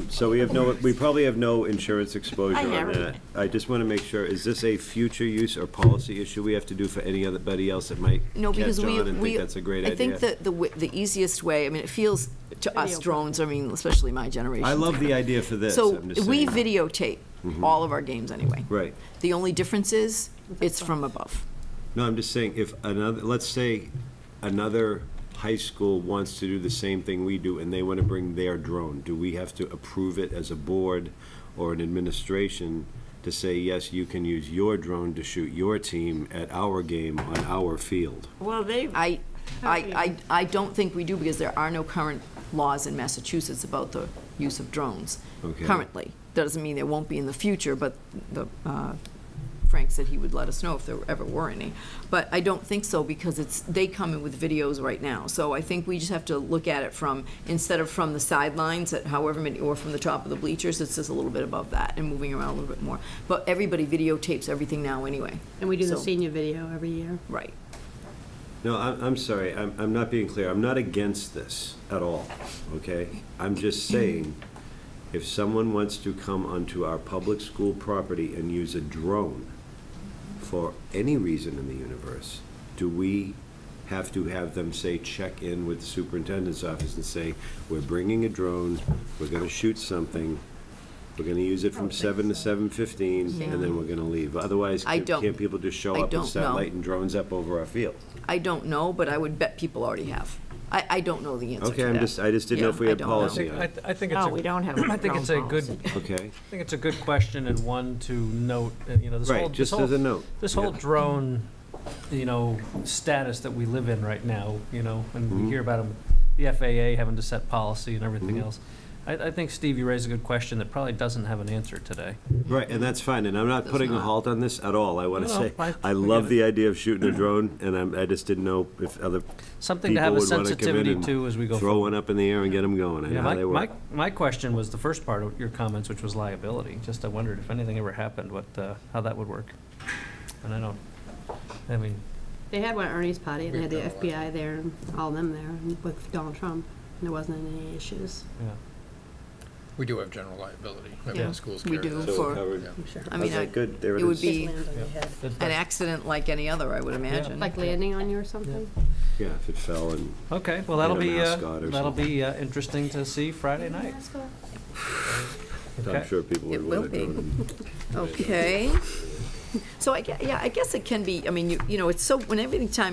So we probably have no insurance exposure on that. I just want to make sure, is this a future use or policy issue we have to do for anybody else that might catch on and think that's a great idea? I think that the easiest way, I mean, it feels to us drones, I mean, especially my generation. I love the idea for this. So I'm just we saying. videotape all of our games anyway. Right. The only difference is it's from above. No, I'm just saying, if let's say another high school wants to do the same thing we do and they want to bring their drone, do we have to approve it as a board or an administration to say, yes, you can use your drone to shoot your team at our game on our field? Well, I don't think we do, because there are no current laws in Massachusetts about the use of drones currently. That doesn't mean there won't be in the future, but Frank said he would let us know if there ever were any. But I don't think so, because they come in with videos right now. So I think we just have to look at it from, instead of from the sidelines at however many, or from the top of the bleachers, it's just a little bit above that and moving around a little bit more. But everybody videotapes everything now anyway. And we do the senior video every year. Right. No, I'm sorry, I'm not being clear. I'm not against this at all, okay? I'm just saying, if someone wants to come onto our public school property and use a drone for any reason in the universe, do we have to have them say, check in with the superintendent's office and say, we're bringing a drone, we're going to shoot something, we're going to use it from 7 to 7:15, and then we're going to leave? Otherwise, can't people just show up and start lighting drones up over our field? I don't know, but I would bet people already have. I don't know the answer to that. Okay, I just didn't know if we had policy on it. I think it's we don't have a I think it's a good. Okay. I think it's a good question, and one to note. This Right, whole, just this whole, as a note. This whole drone, status that we live in right now, and we hear about them, the FAA having to set policy and everything else. I think, Steve, you raised a good question that probably doesn't have an answer today. Right, and that's fine, and I'm not putting a halt on this at all. I want to say, I love the idea of shooting a drone, and I just didn't know if other something to people have a would want to come in sensitivity and to as we go throw forward. one up in the air and get them going. I know how they work. My question was the first part of your comments, which was liability. Just I wondered if anything ever happened, how that would work. And They had one at Ernie's party, and they had the FBI there and all of them there, and with Donald Trump, and there wasn't any issues. Yeah. We do have general liability. Schools we carry do that. for. I'm sure. I mean, good. There it would be Yeah. an accident like any other, I would imagine. Like landing on you or something? Yeah, if it fell and Okay, well that'll hit a be mascot or that'll something. be interesting to see Friday night. I'm sure people would It want will to be. go. Okay. So I guess it can be. I mean, it's so when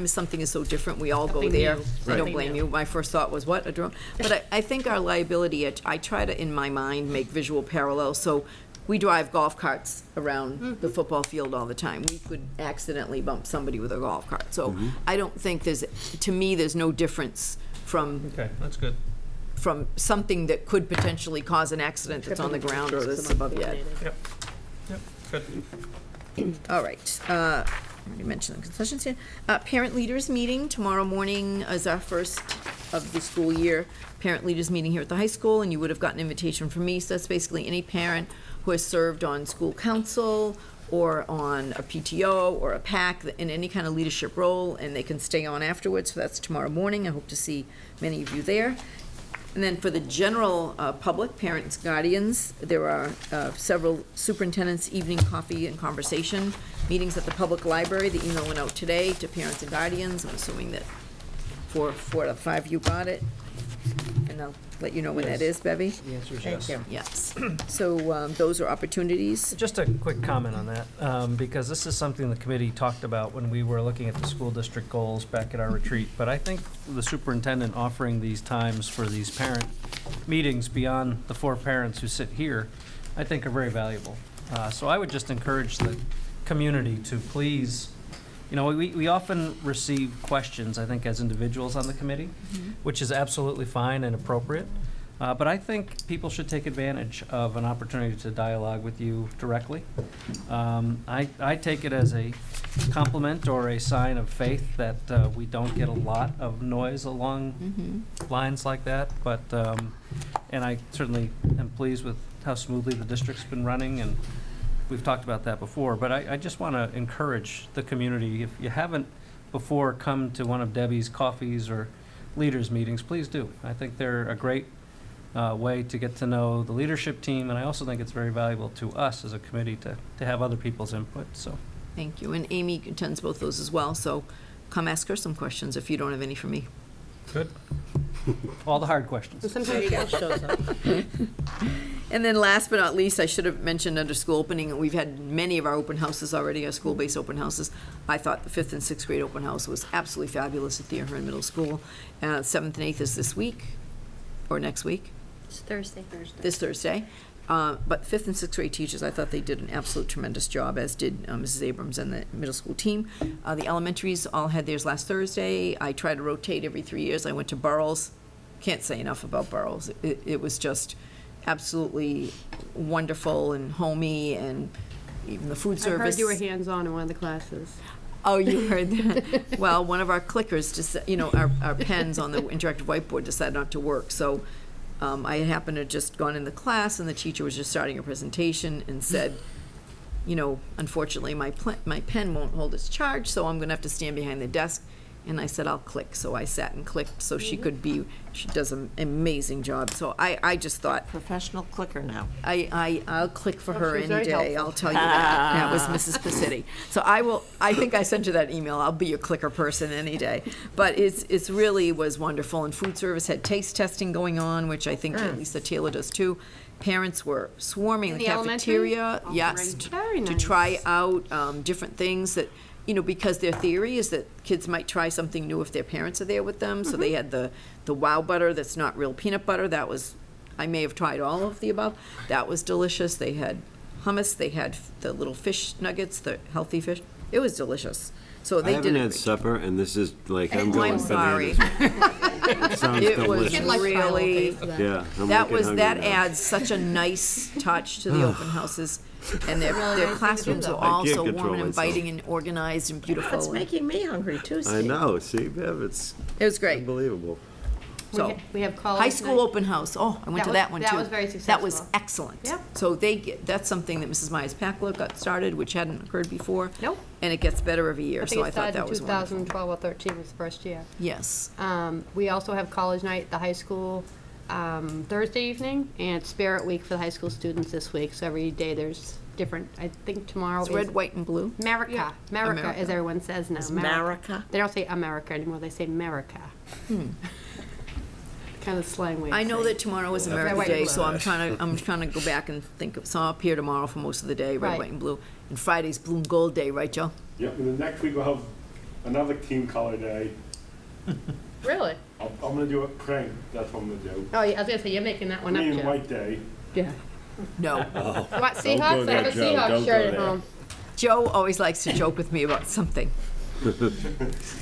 something is so different, we all go Something there. new. I don't Something blame new. you. My first thought was, what, a drone? But I think our liability. I try to, in my mind, make visual parallels. So we drive golf carts around the football field all the time. We could accidentally bump somebody with a golf cart. So I don't think to me, there's no difference from. Okay, that's good. From something that could potentially cause an accident that's on the ground or that's above your head. Yep, good. All right. You mentioned the concession stand. Parent leaders meeting tomorrow morning is our first of the school year. Parent leaders meeting here at the high school, and you would have gotten an invitation from me. So that's basically any parent who has served on school council or on a PTO or a PAC in any kind of leadership role, and they can stay on afterwards. So that's tomorrow morning. I hope to see many of you there. And then for the general public, parents, guardians, there are several superintendent's evening coffee and conversation meetings at the public library. The email went out today to parents and guardians. I'm assuming that 4 out of 5 of you got it. And I'll let you know when that is, Bevy. The answer is yes. Yes. So those are opportunities. Just a quick comment on that, because this is something the committee talked about when we were looking at the school district goals back at our retreat. But I think the superintendent offering these times for these parent meetings beyond the 4 parents who sit here, I think are very valuable. So I would just encourage the community to please, you know, we often receive questions, I think, as individuals on the committee, which is absolutely fine and appropriate. But I think people should take advantage of an opportunity to dialogue with you directly. I take it as a compliment or a sign of faith that we don't get a lot of noise along lines like that. But and I certainly am pleased with how smoothly the district's been running, and we've talked about that before. But I just want to encourage the community, if you haven't before come to one of Debbie's coffees or leaders meetings, please do. I think they're a great way to get to know the leadership team, and I also think it's very valuable to us as a committee to have other people's input. So, thank you. And Amy attends both those as well, so come ask her some questions if you don't have any for me. Good. All the hard questions. Sometimes else shows up. And then last but not least, I should have mentioned under school opening, we've had many of our open houses already, our school-based open houses. I thought the 5th and 6th grade open house was absolutely fabulous at the Ahern Middle School. 7th and 8th is this week, or next week? It's Thursday. This Thursday. But 5th and 6th grade teachers, I thought they did an absolute tremendous job, as did Mrs. Abrams and the middle school team. The elementaries all had theirs last Thursday. I try to rotate every 3 years. I went to Burroughs. Can't say enough about Burroughs. It was just absolutely wonderful and homey, and even the food service. I heard you were hands-on in one of the classes. Oh, you heard that? Well, one of our clickers, just our pens on the interactive whiteboard decided not to work. So I happened to just gone in the class, and the teacher was just starting a presentation and said, unfortunately, my pen won't hold its charge, so I'm going to have to stand behind the desk. And I said, I'll click. So I sat and clicked so she could be, she does an amazing job. So I just thought. Professional clicker now. I'll click for her she's any very day. helpful. I'll tell you that. That was Mrs. Pacitti. So I think I sent you that email. I'll be your clicker person any day. But it's really was wonderful. And food service had taste testing going on, which I think at least the Taylor does too. Parents were swarming In the the cafeteria, elementary? yes, Very to nice. try out different things that, because their theory is that kids might try something new if their parents are there with them. So they had the wow butter that's not real peanut butter. That was, I may have tried all of the above. That was delicious. They had hummus. They had the little fish nuggets, the healthy fish. It was delicious. So they I haven't did had supper, and this is like, I'm going I'm sorry. bananas. It sounds It was delicious. really, Yeah, I'm wicked hungry that now. adds such a nice touch to the open houses. And their classrooms were I all can't so control warm and myself. inviting and organized and beautiful. That's making me hungry too, Steve. I know, see, Bev, it's It was great. unbelievable. So, We have college high school night. open house. Oh, I went to that one too. That was very That was successful. excellent. Yep. So that's something that Mrs. Myers-Packler got started, which hadn't occurred before. Nope. And it gets better every year. I think So I it thought started that in was wonderful. 2012 or 13 was the first year. Yes. We also have college night at the high school Thursday evening, and Spirit Week for the high school students this week. So every day there's different. I think tomorrow It's is red, white, and blue. America. Yeah. America, America. as everyone says now. Is America? They don't say America anymore. They say America. Kind of slang way. of I know saying that it. tomorrow is Red, America white, Day, and so blue. I'm trying to go back and think of, so I'm up here tomorrow for most of the day, red, Right. white, and blue. And Friday's blue and gold day, right, Joe? Yep, and then next week we'll have another team color day. Really? I'm gonna do it pink, that's what I'm gonna do. Oh, yeah, I was gonna say you're making that one up, Green and Joe. white day. Yeah. No. What, Seahawks? I have a Seahawks shirt at home. Joe always likes to joke with me about something.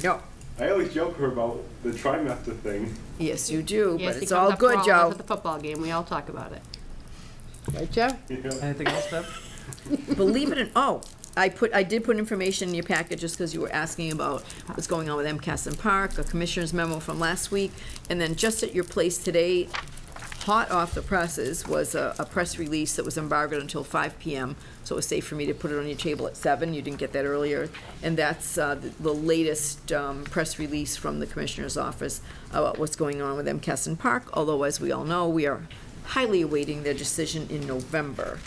No. I always joke her about the trimester thing. Yes, you do, Yes, but he it's comes all up good, for all of Joe. us At the football game, we all talk about it. Right, Joe? Anything else, Deb? Believe it or I did put information in your packet just because you were asking about what's going on with MCAS and Park, a commissioner's memo from last week, and then just at your place today, hot off the presses, was a press release that was embargoed until 5 p.m., so it was safe for me to put it on your table at 7. You didn't get that earlier. And that's the latest press release from the commissioner's office about what's going on with MCAS and Park, although, as we all know, we are highly awaiting their decision in November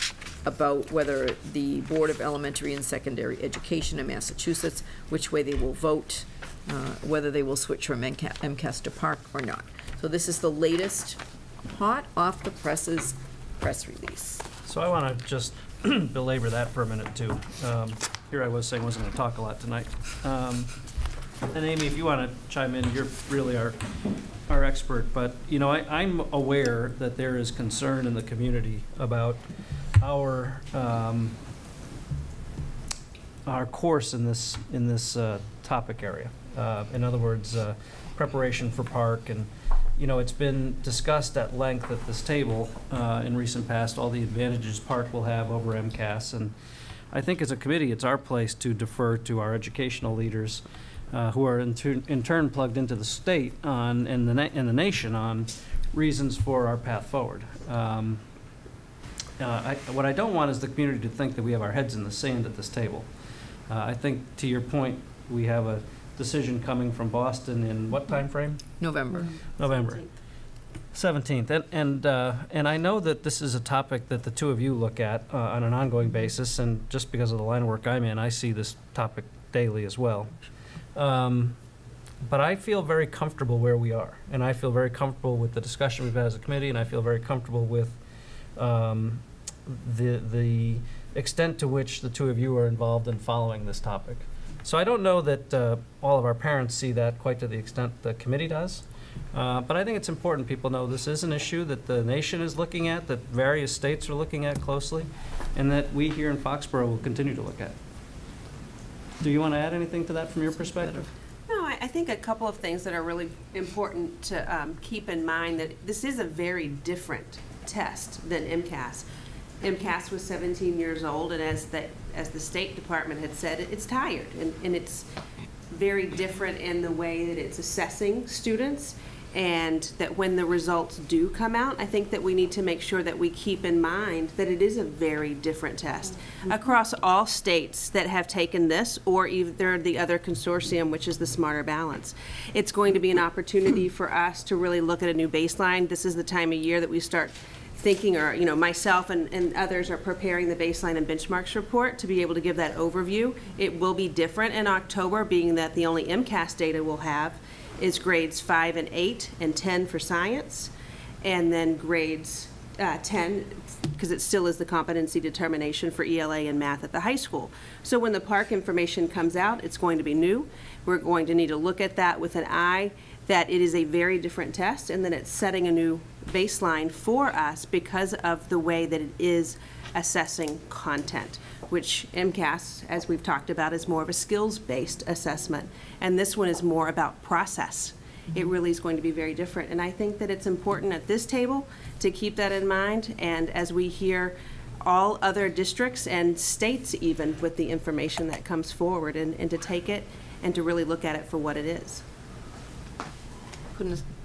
about whether the Board of Elementary and Secondary Education in Massachusetts, which way they will vote, whether they will switch from MCAS to Park or not. So this is the latest hot off the presses press release. So I want to just belabor that for a minute, too. Here I was saying I wasn't going to talk a lot tonight. And Amy, if you want to chime in, you're really our expert. But, you know, I'm aware that there is concern in the community about our course in this topic area. In other words, preparation for Park, and you know, it's been discussed at length at this table in recent past, all the advantages Park will have over MCAS, and I think as a committee, it's our place to defer to our educational leaders who are in turn plugged into the state and the nation on reasons for our path forward. What I don't want is the community to think that we have our heads in the sand at this table. I think, to your point, we have a decision coming from Boston in what time frame? November. November 17th. And I know that this is a topic that the two of you look at on an ongoing basis, and just because of the line of work I'm in, I see this topic daily as well. But I feel very comfortable where we are, and I feel very comfortable with the discussion we've had as a committee, and I feel very comfortable with the extent to which the two of you are involved in following this topic. So I don't know that all of our parents see that quite to the extent the committee does, but I think it's important people know this is an issue that the nation is looking at, that various states are looking at closely, and that we here in Foxborough will continue to look at. Do you want to add anything to that from your perspective? No, I think a couple of things that are really important to keep in mind, that this is a very different test than MCAS. MCAS was 17 years old, and as the State Department had said, it's tired, and it's very different in the way that it's assessing students, and that when the results do come out, I think that we need to make sure that we keep in mind that it is a very different test. Across all states that have taken this, or either the other consortium, which is the Smarter Balance, it's going to be an opportunity for us to really look at a new baseline. This is the time of year that we start thinking, or you know, myself and others are preparing the baseline and benchmarks report to be able to give that overview. It will be different in October, being that the only MCAS data we'll have is grades 5 and 8 and 10 for science, and then grades 10, because it still is the competency determination for ELA and math at the high school. So when the Park information comes out, it's going to be new. We're going to need to look at that with an eye that it is a very different test, and then it's setting a new baseline for us because of the way that it is assessing content, which MCAS, as we've talked about, is more of a skills-based assessment, and this one is more about process. It really is going to be very different, and I think that it's important at this table to keep that in mind, and as we hear all other districts and states even with the information that comes forward, and to take it and to really look at it for what it is.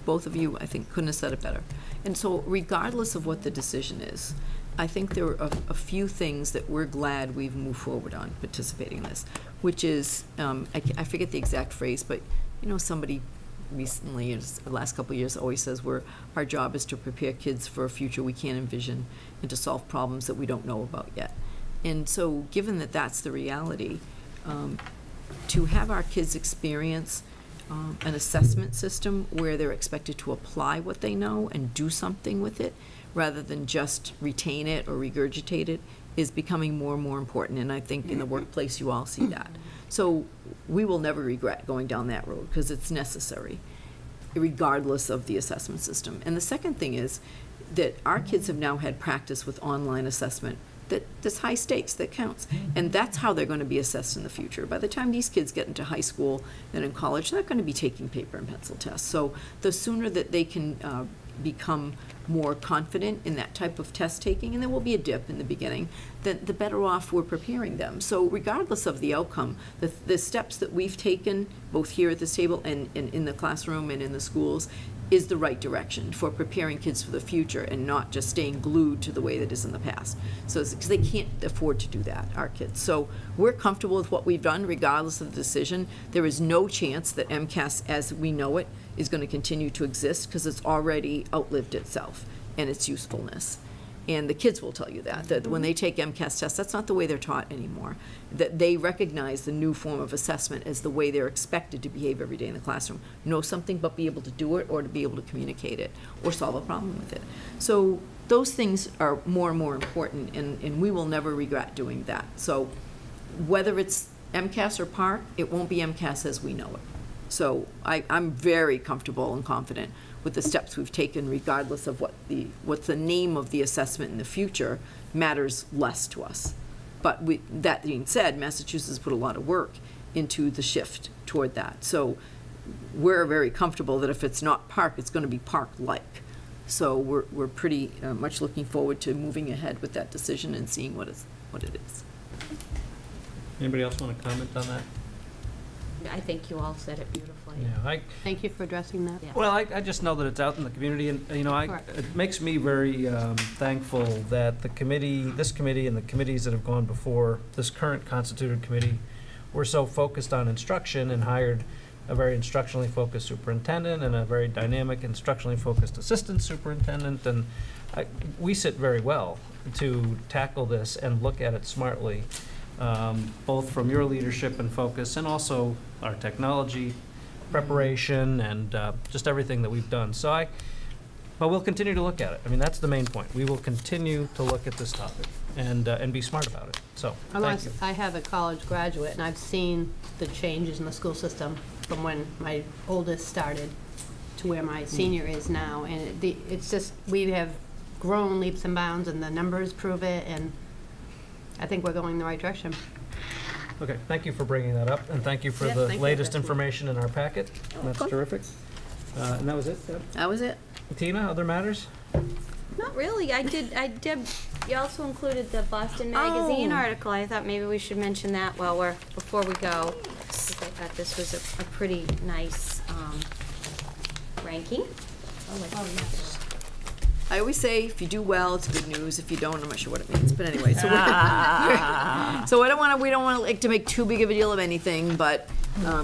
Both of you, I think, couldn't have said it better. And so regardless of what the decision is, I think there are a few things that we're glad we've moved forward on participating in this, which is, I forget the exact phrase, but you know, somebody recently, in the last couple of years, always says our job is to prepare kids for a future we can't envision and to solve problems that we don't know about yet. And so given that that's the reality, to have our kids experience an assessment system where they're expected to apply what they know and do something with it rather than just retain it or regurgitate it is becoming more and more important, and I think in the workplace you all see that. So we will never regret going down that road because it's necessary. regardless of the assessment system. And the second thing is that our kids have now had practice with online assessment that's high stakes, that counts. And that's how they're going to be assessed in the future. By the time these kids get into high school and in college, they're not going to be taking paper and pencil tests. So the sooner that they can become more confident in that type of test taking, and there will be a dip in the beginning, then the better off we're preparing them. So regardless of the outcome, the steps that we've taken, both here at this table and in the classroom and in the schools, is the right direction for preparing kids for the future and not just staying glued to the way that is in the past. So, because they can't afford to do that, our kids. So we're comfortable with what we've done regardless of the decision. There is no chance that MCAS as we know it is going to continue to exist because it's already outlived itself and its usefulness. And the kids will tell you that when they take MCAS tests, that's not the way they're taught anymore. That they recognize the new form of assessment as the way they're expected to behave every day in the classroom. Know something but be able to do it or to be able to communicate it or solve a problem with it. So those things are more and more important, and we will never regret doing that. So whether it's MCAS or PARCC, it won't be MCAS as we know it. So I'm very comfortable and confident with the steps we've taken, regardless of what's the name of the assessment in the future matters less to us. But that being said, Massachusetts put a lot of work into the shift toward that. So we're very comfortable that if it's not PARCC, it's going to be PARCC-like. So we're pretty much looking forward to moving ahead with that decision and seeing what it is. Anybody else want to comment on that? I think you all said it beautifully. Yeah, Thank you for addressing that. Well, I just know that it's out in the community, and it makes me very thankful that this committee and the committees that have gone before this current constituted committee were so focused on instruction and hired a very instructionally focused superintendent and a very dynamic instructionally focused assistant superintendent, and we sit very well to tackle this and look at it smartly. Both from your leadership and focus, and also our technology preparation and just everything that we've done. But we'll continue to look at it. I mean, that's the main point. We will continue to look at this topic and be smart about it. So, thank you. I have a college graduate, and I've seen the changes in the school system from when my oldest started to where my senior is now, and it's just, we have grown leaps and bounds, and the numbers prove it, and I think we're going in the right direction. Okay, thank you for bringing that up, and thank you for the latest information in our packet. That's terrific. And that was it, Deb? That was it. Tina, other matters? Not really. You also included the Boston Magazine article. I thought maybe we should mention that before we go, because I thought this was a pretty nice ranking. I always say, if you do well, it's good news. If you don't, I'm not sure what it means. But anyway, so we don't want to make too big of a deal of anything. But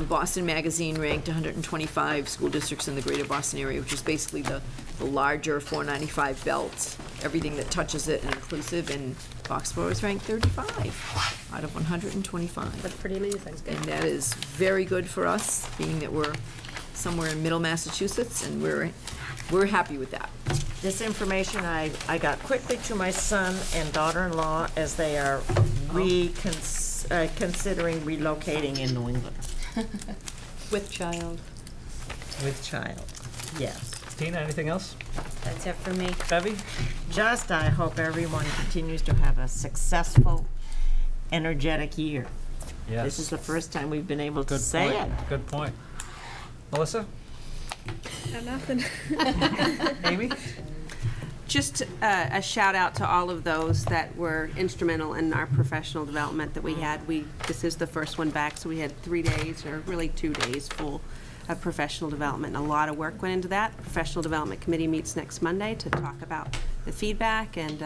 Boston Magazine ranked 125 school districts in the greater Boston area, which is basically the larger 495 belts, everything that touches it and inclusive. And Foxborough is ranked 35 out of 125. That's pretty amazing. And that is very good for us, being that we're somewhere in middle Massachusetts, and we're happy with that. This information I got quickly to my son and daughter-in-law as they are considering relocating in New England. With child. With child, yes. Tina, anything else? That's it for me. Bevy? Just, I hope everyone continues to have a successful, energetic year. Yes. This is the first time we've been able to say it. Good point. Melissa? Nothing. Amy? Just a shout out to all of those that were instrumental in our professional development that we had. This is the first one back, so we had 3 days, or really 2 days full of professional development, and a lot of work went into that. The Professional Development Committee meets next Monday to talk about the feedback, and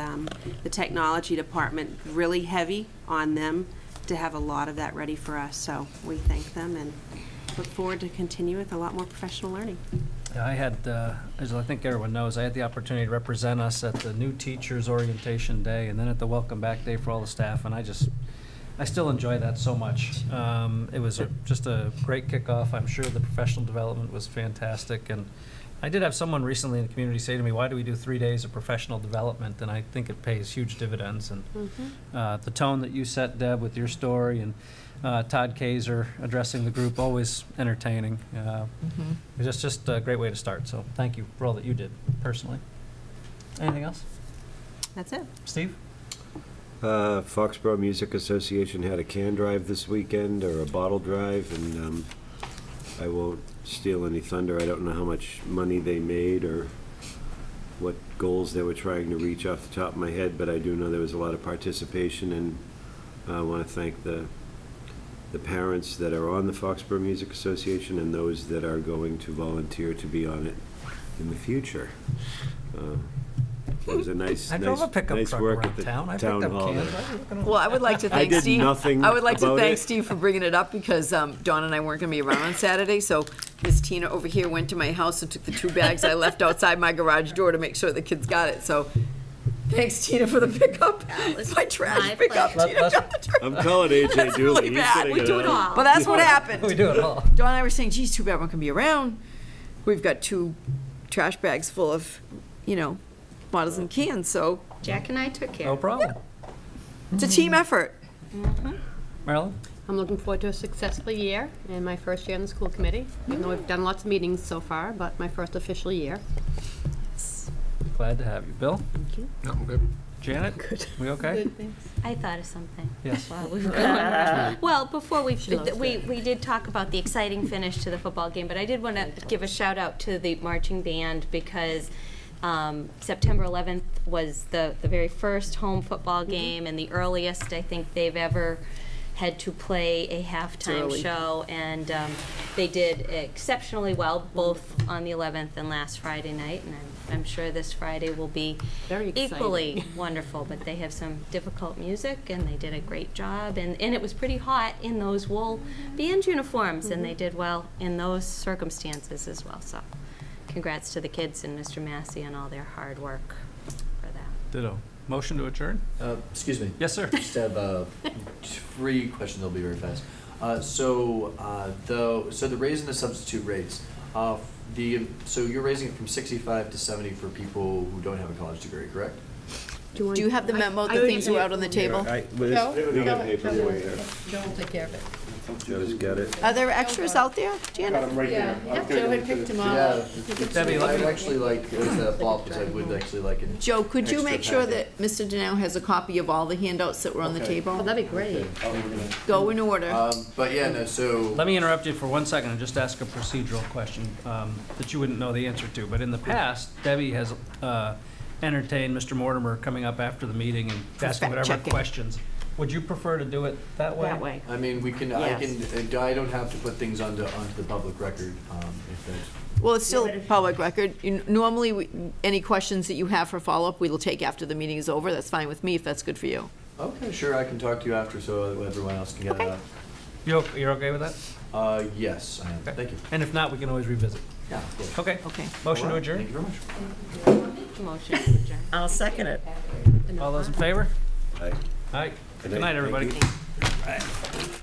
the technology department, really heavy on them to have a lot of that ready for us. So we thank them and look forward to continue with a lot more professional learning. I had, as I think everyone knows, I had the opportunity to represent us at the New Teachers Orientation Day and then at the Welcome Back Day for all the staff, and I still enjoy that so much. It was just a great kickoff. I'm sure the professional development was fantastic, and I did have someone recently in the community say to me, why do we do 3 days of professional development? And I think it pays huge dividends. And the tone that you set, Deb, with your story, and Todd Kaiser addressing the group, always entertaining. It's just a great way to start. So thank you for all that you did personally. Anything else? That's it. Steve? Foxborough Music Association had a can drive this weekend, or a bottle drive, and I won't steal any thunder. I don't know how much money they made or what goals they were trying to reach off the top of my head, but I do know there was a lot of participation, and I want to thank the parents that are on the Foxborough Music Association and those that are going to volunteer to be on it in the future. It was a nice, I drove a pickup nice truck work around at the town. I town picked up hall. cans. Well, I would like to thank I did Steve. nothing I would like to about thank it. Steve for bringing it up because Dawn and I weren't going to be around on Saturday. So Miss Tina over here went to my house and took the 2 bags I left outside my garage door to make sure the kids got it. So thanks, Tina, for the pickup. My trash pickup. Tina got the trash. I'm calling AJ That's Dooley. really He's bad. getting We do it all. all. Well, that's what happened. We do it all. Dawn and I were saying, geez, too bad we're not going to be around. We've got 2 trash bags full of, bottles and cans. So Jack and I took care. No problem. it's a team effort. Marilyn? I'm looking forward to a successful year and my first year on the school committee. Even though we've done lots of meetings so far, but my first official year. Glad to have you. Bill? Thank you. No, I'm good. Janet? Good. We okay? Good, thanks. I thought of something. Yes. While we were going. Well, before we loves we did talk about the exciting finish to the football game, but I did want to give a shout out to the marching band because September 11th was the very first home football game and the earliest I think they've ever had to play a halftime show, and they did exceptionally well both on the 11th and last Friday night, and I'm sure this Friday will be Very equally wonderful, but they have some difficult music and they did a great job, and it was pretty hot in those wool band uniforms, and they did well in those circumstances as well, so congrats to the kids and Mr. Massey on all their hard work for that. Ditto. Motion to adjourn? Excuse me. Yes, sir. Just have 3 questions. They'll be very fast. So the raise and the substitute rates. So you're raising it from 65 to 70 for people who don't have a college degree, correct? Do you have the memo? The things were out on the table. We got paper for you here. Don't take care of it. Joe's got it. Are there extras out there, Janet? right Yeah, here. I'm Joe had gonna picked do them it. all. Yeah. Debbie, let I'd me- actually like that Bob, because I would actually like it. Joe, could you Extra make sure packet. that Mr. Donnell has a copy of all the handouts that were on the Okay. Oh, table? that'd be great. Go in order. But yeah, no, so. Let me interrupt you for 1 second and just ask a procedural question that you wouldn't know the answer to. But in the past, Debbie has entertained Mr. Mortimer coming up after the meeting and asking whatever fact-checking. questions. Would you prefer to do it that way? That way. I mean, we can, I don't have to put things onto the public record, if that's. Well, it's still public record. Normally, any questions that you have for follow-up, we will take after the meeting is over. That's fine with me if that's good for you. Okay, sure, I can talk to you after so everyone else can get it out. You're okay with that? Yes, I am. Okay. Thank you. And if not, we can always revisit. Yeah, of course. Okay. Okay. Motion to All right, adjourn? Thank you very much. Motion to adjourn. I'll second it. All those in favor? Aye. Aye. Good night, everybody. Thank you.